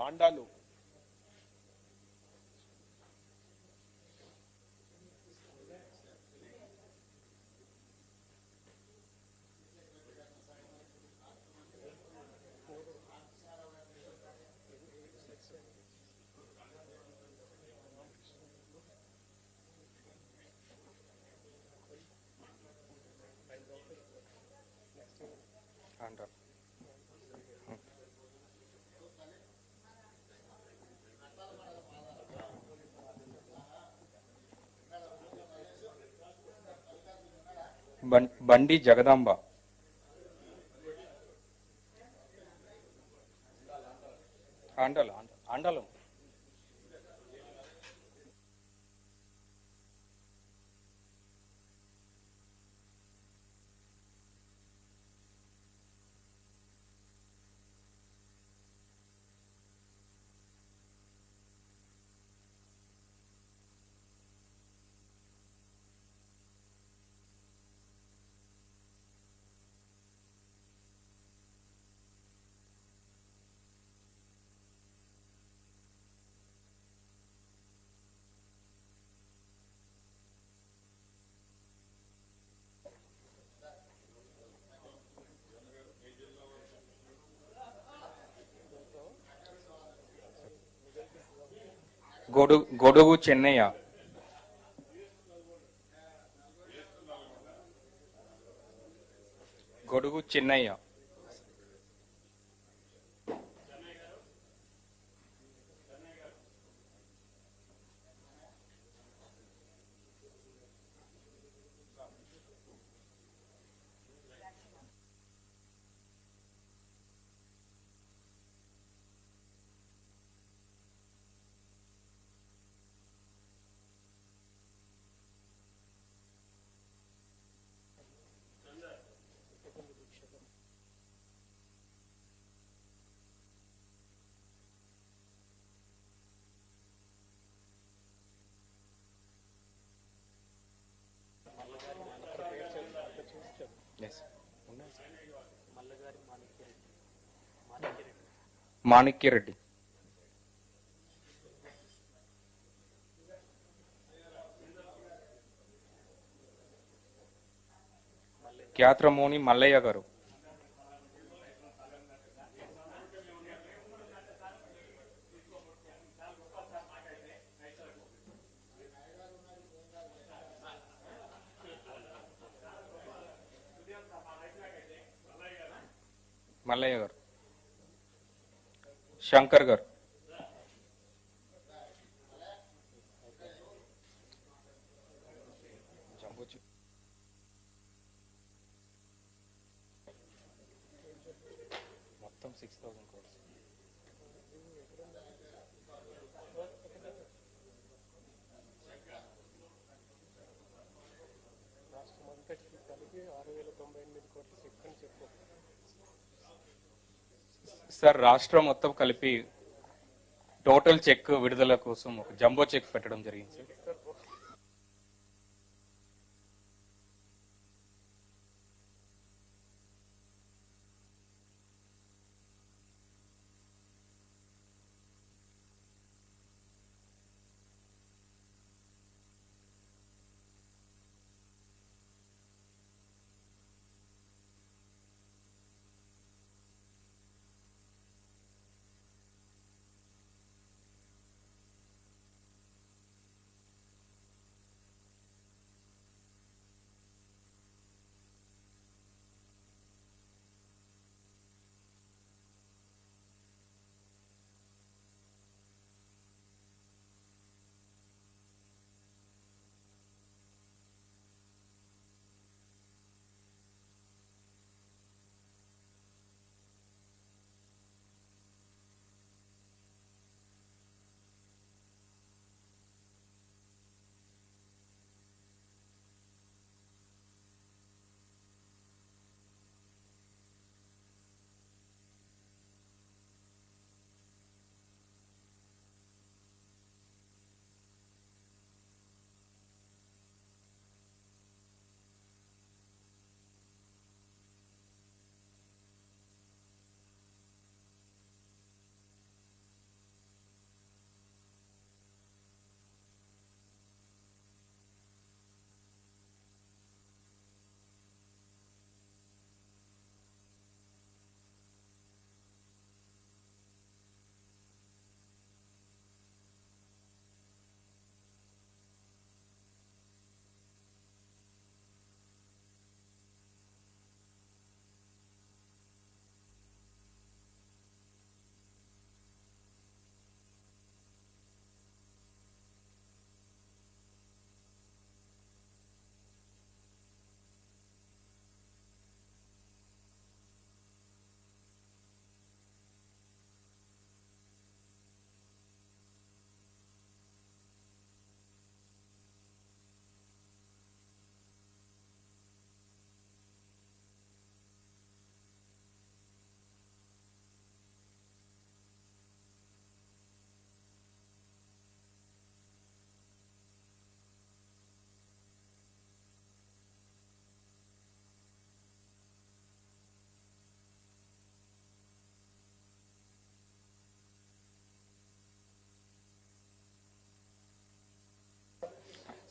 ఆండాలు. బండి జగదాంబ. ఆండలం. గొడుగు చెన్నయ్య. గొడుగు చెన్నయ్య. మాణిక్యరెడ్డి. క్యాత్రమోని మల్లయ్య గారు. మల్లయ్య గారు. శంకర్ గారు. మొత్తం 6,000 crores. సార్ రాష్ట్రం మొత్తం కలిపి టోటల్ చెక్ విడుదల కోసం ఒక జంబో చెక్ పెట్టడం జరిగింది sir.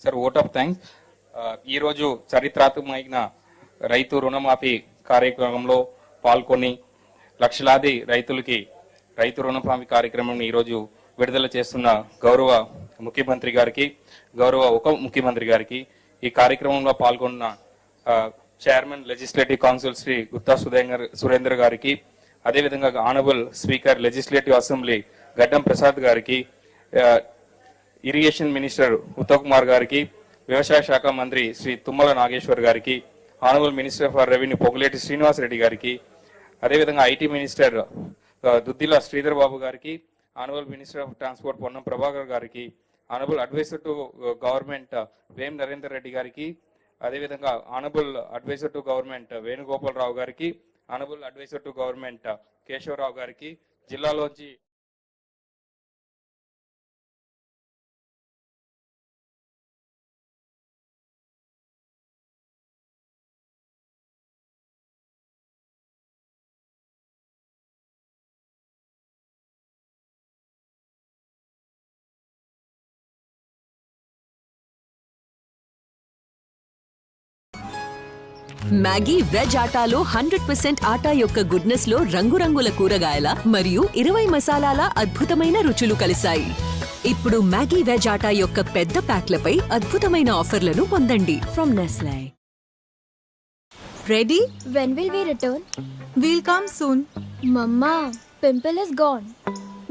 Sir vote of thanks. ఈరోజు చరిత్రాత్మకమైన రైతు రుణమాఫీ కార్యక్రమంలో పాల్గొని లక్షలాది రైతులకి రైతు రుణమాఫీ కార్యక్రమం ఈరోజు విడుదల చేస్తున్న గౌరవ ముఖ్యమంత్రి గారికి, గౌరవ ఉప ముఖ్యమంత్రి గారికి, ఈ కార్యక్రమంలో పాల్గొన్న chairman legislative council Shri Gutta Surender గారికి, అదేవిధంగా ఆనరబుల్ స్పీకర్ లెజిస్లేటివ్ అసెంబ్లీ గడ్డం ప్రసాద్ గారికి, ఇరిగేషన్ మినిస్టర్ ఉత్తమ్ కుమార్ గారికి, వ్యవసాయ శాఖ మంత్రి శ్రీ తుమ్మల నాగేశ్వర్ గారికి, honourable minister for revenue Ponguleti Srinivas Reddy గారికి, అదేవిధంగా ఐటీ మినిస్టర్ దుద్దిల శ్రీధర్ బాబు గారికి, honourable minister of transport Ponnam Prabhakar గారికి, ఆనరబుల్ అడ్వైజర్ టు గవర్నమెంట్ వేం నరేందర్ రెడ్డి గారికి, అదేవిధంగా honourable advisor to government Venugopala Rao గారికి, honourable advisor to government Keshava Rao గారికి, జిల్లాలోంచి మ్యాగీ వెజ్ ఆటాలో 100% ఆటా యొక్క గుడ్నెస్ లో రంగురంగుల కూరగాయల మరియు 20 మసాలాల అద్భుతమైన రుచులు కలిశాయి. ఇప్పుడు మ్యాగీ వెజ్ ఆటా యొక్క పెద్ద ప్యాక్లపై అద్భుతమైన ఆఫర్లను పొందండి from Nestle. Ready? When will we return? We'll come soon. Mama, pimple is gone.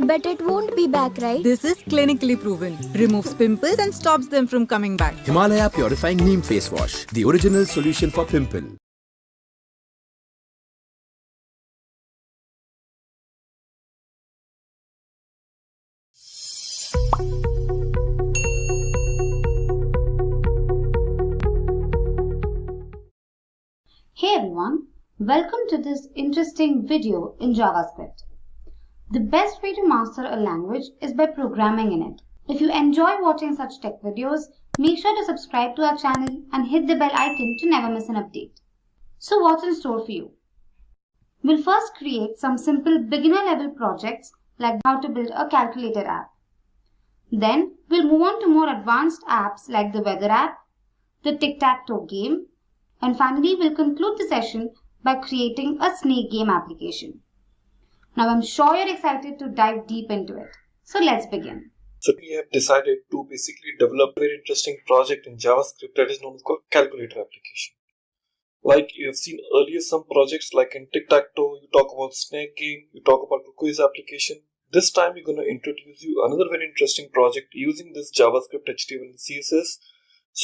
But it won't be back, right? This is clinically proven. Removes pimples and stops them from coming back. Himalaya Purifying Neem Face Wash, the original solution for pimple. Hey everyone, welcome to this interesting video in JavaScript. The best way to master a language is by programming in it. If you enjoy watching such tech videos, make sure to subscribe to our channel and hit the bell icon to never miss an update. So what's in store for you? We'll first create some simple beginner level projects like how to build a calculator app. Then we'll move on to more advanced apps like the weather app, the tic-tac-toe game, and finally we'll conclude the session by creating a snake game application. Now I'm sure you're excited to dive deep into it. So let's begin. So we have decided to basically develop a very interesting project in JavaScript that is known as called calculator application. Like you have seen earlier some projects like in tic-tac-toe, you talk about snake game, you talk about the quiz application. This time we're going to introduce you another very interesting project using this JavaScript, HTML and CSS,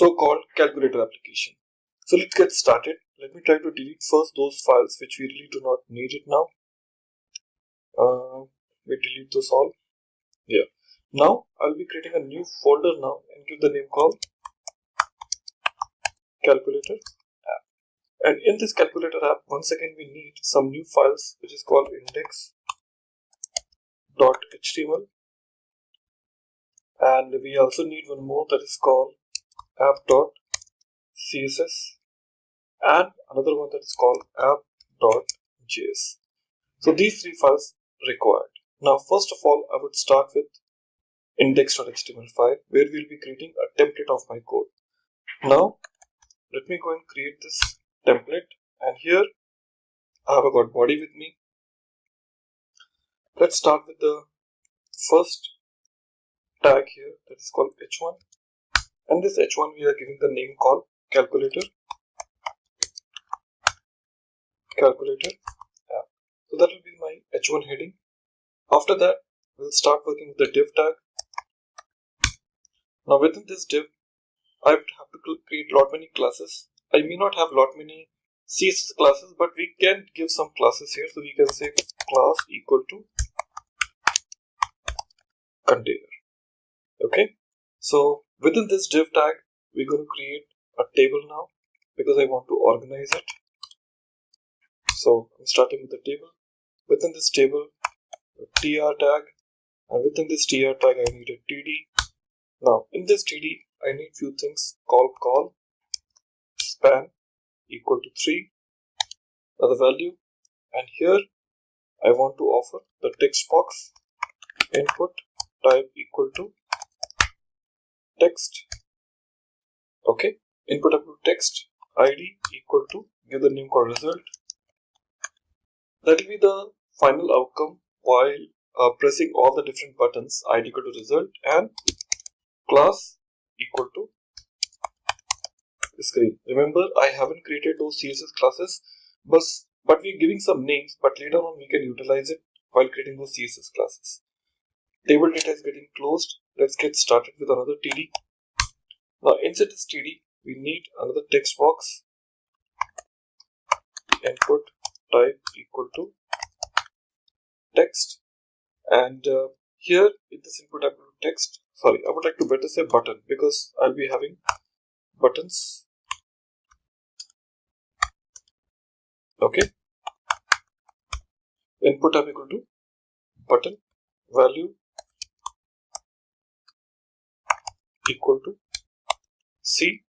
so-called calculator application. So let's get started. Let me try to delete first those files which we really do not need it now. We delete those all. Yeah. Now I'll be creating a new folder now and give the name called calculator app. And in this calculator app, once again we need some new files which is called index.html, and we also need one more that is called app.css, and another one that is called app.js. So these three files required. Now first of all I would start with index.html file where we'll be creating a template of my code. Now let me go and create this template, and here I have got body with me. Let's start with the first tag here that is called h1, and this h1 we are giving the name called calculator app. So that will be my h1 heading. After that we'll start working with the div tag. Now within this div I would have to create lot many classes. I may not have lot many CSS classes, but we can give some classes here. So we can say class equal to container. Okay, so within this div tag we're going to create a table now because I want to organize it. So I'm starting with the table. Within this table, a tr tag, and within this tr tag I need a td. Now in this td I need few things: call, span equal to 3, the value, and here I want to offer the text box input type equal to text. Okay, input up to text, id equal to, give the name called result. That will be the final outcome while pressing all the different buttons. id equal to result and class equal to screen. Remember, I haven't created those CSS classes, but we're giving some names, but later on we can utilize it while creating those CSS classes. Table data is getting closed. Let's get started with another td. Now inside this td we need another text box, input type equal to text, and here in this input type of text, sorry, I would like to better say button because I'll be having buttons. Okay, input type equal to button, value equal to C,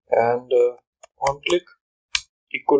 and on click equal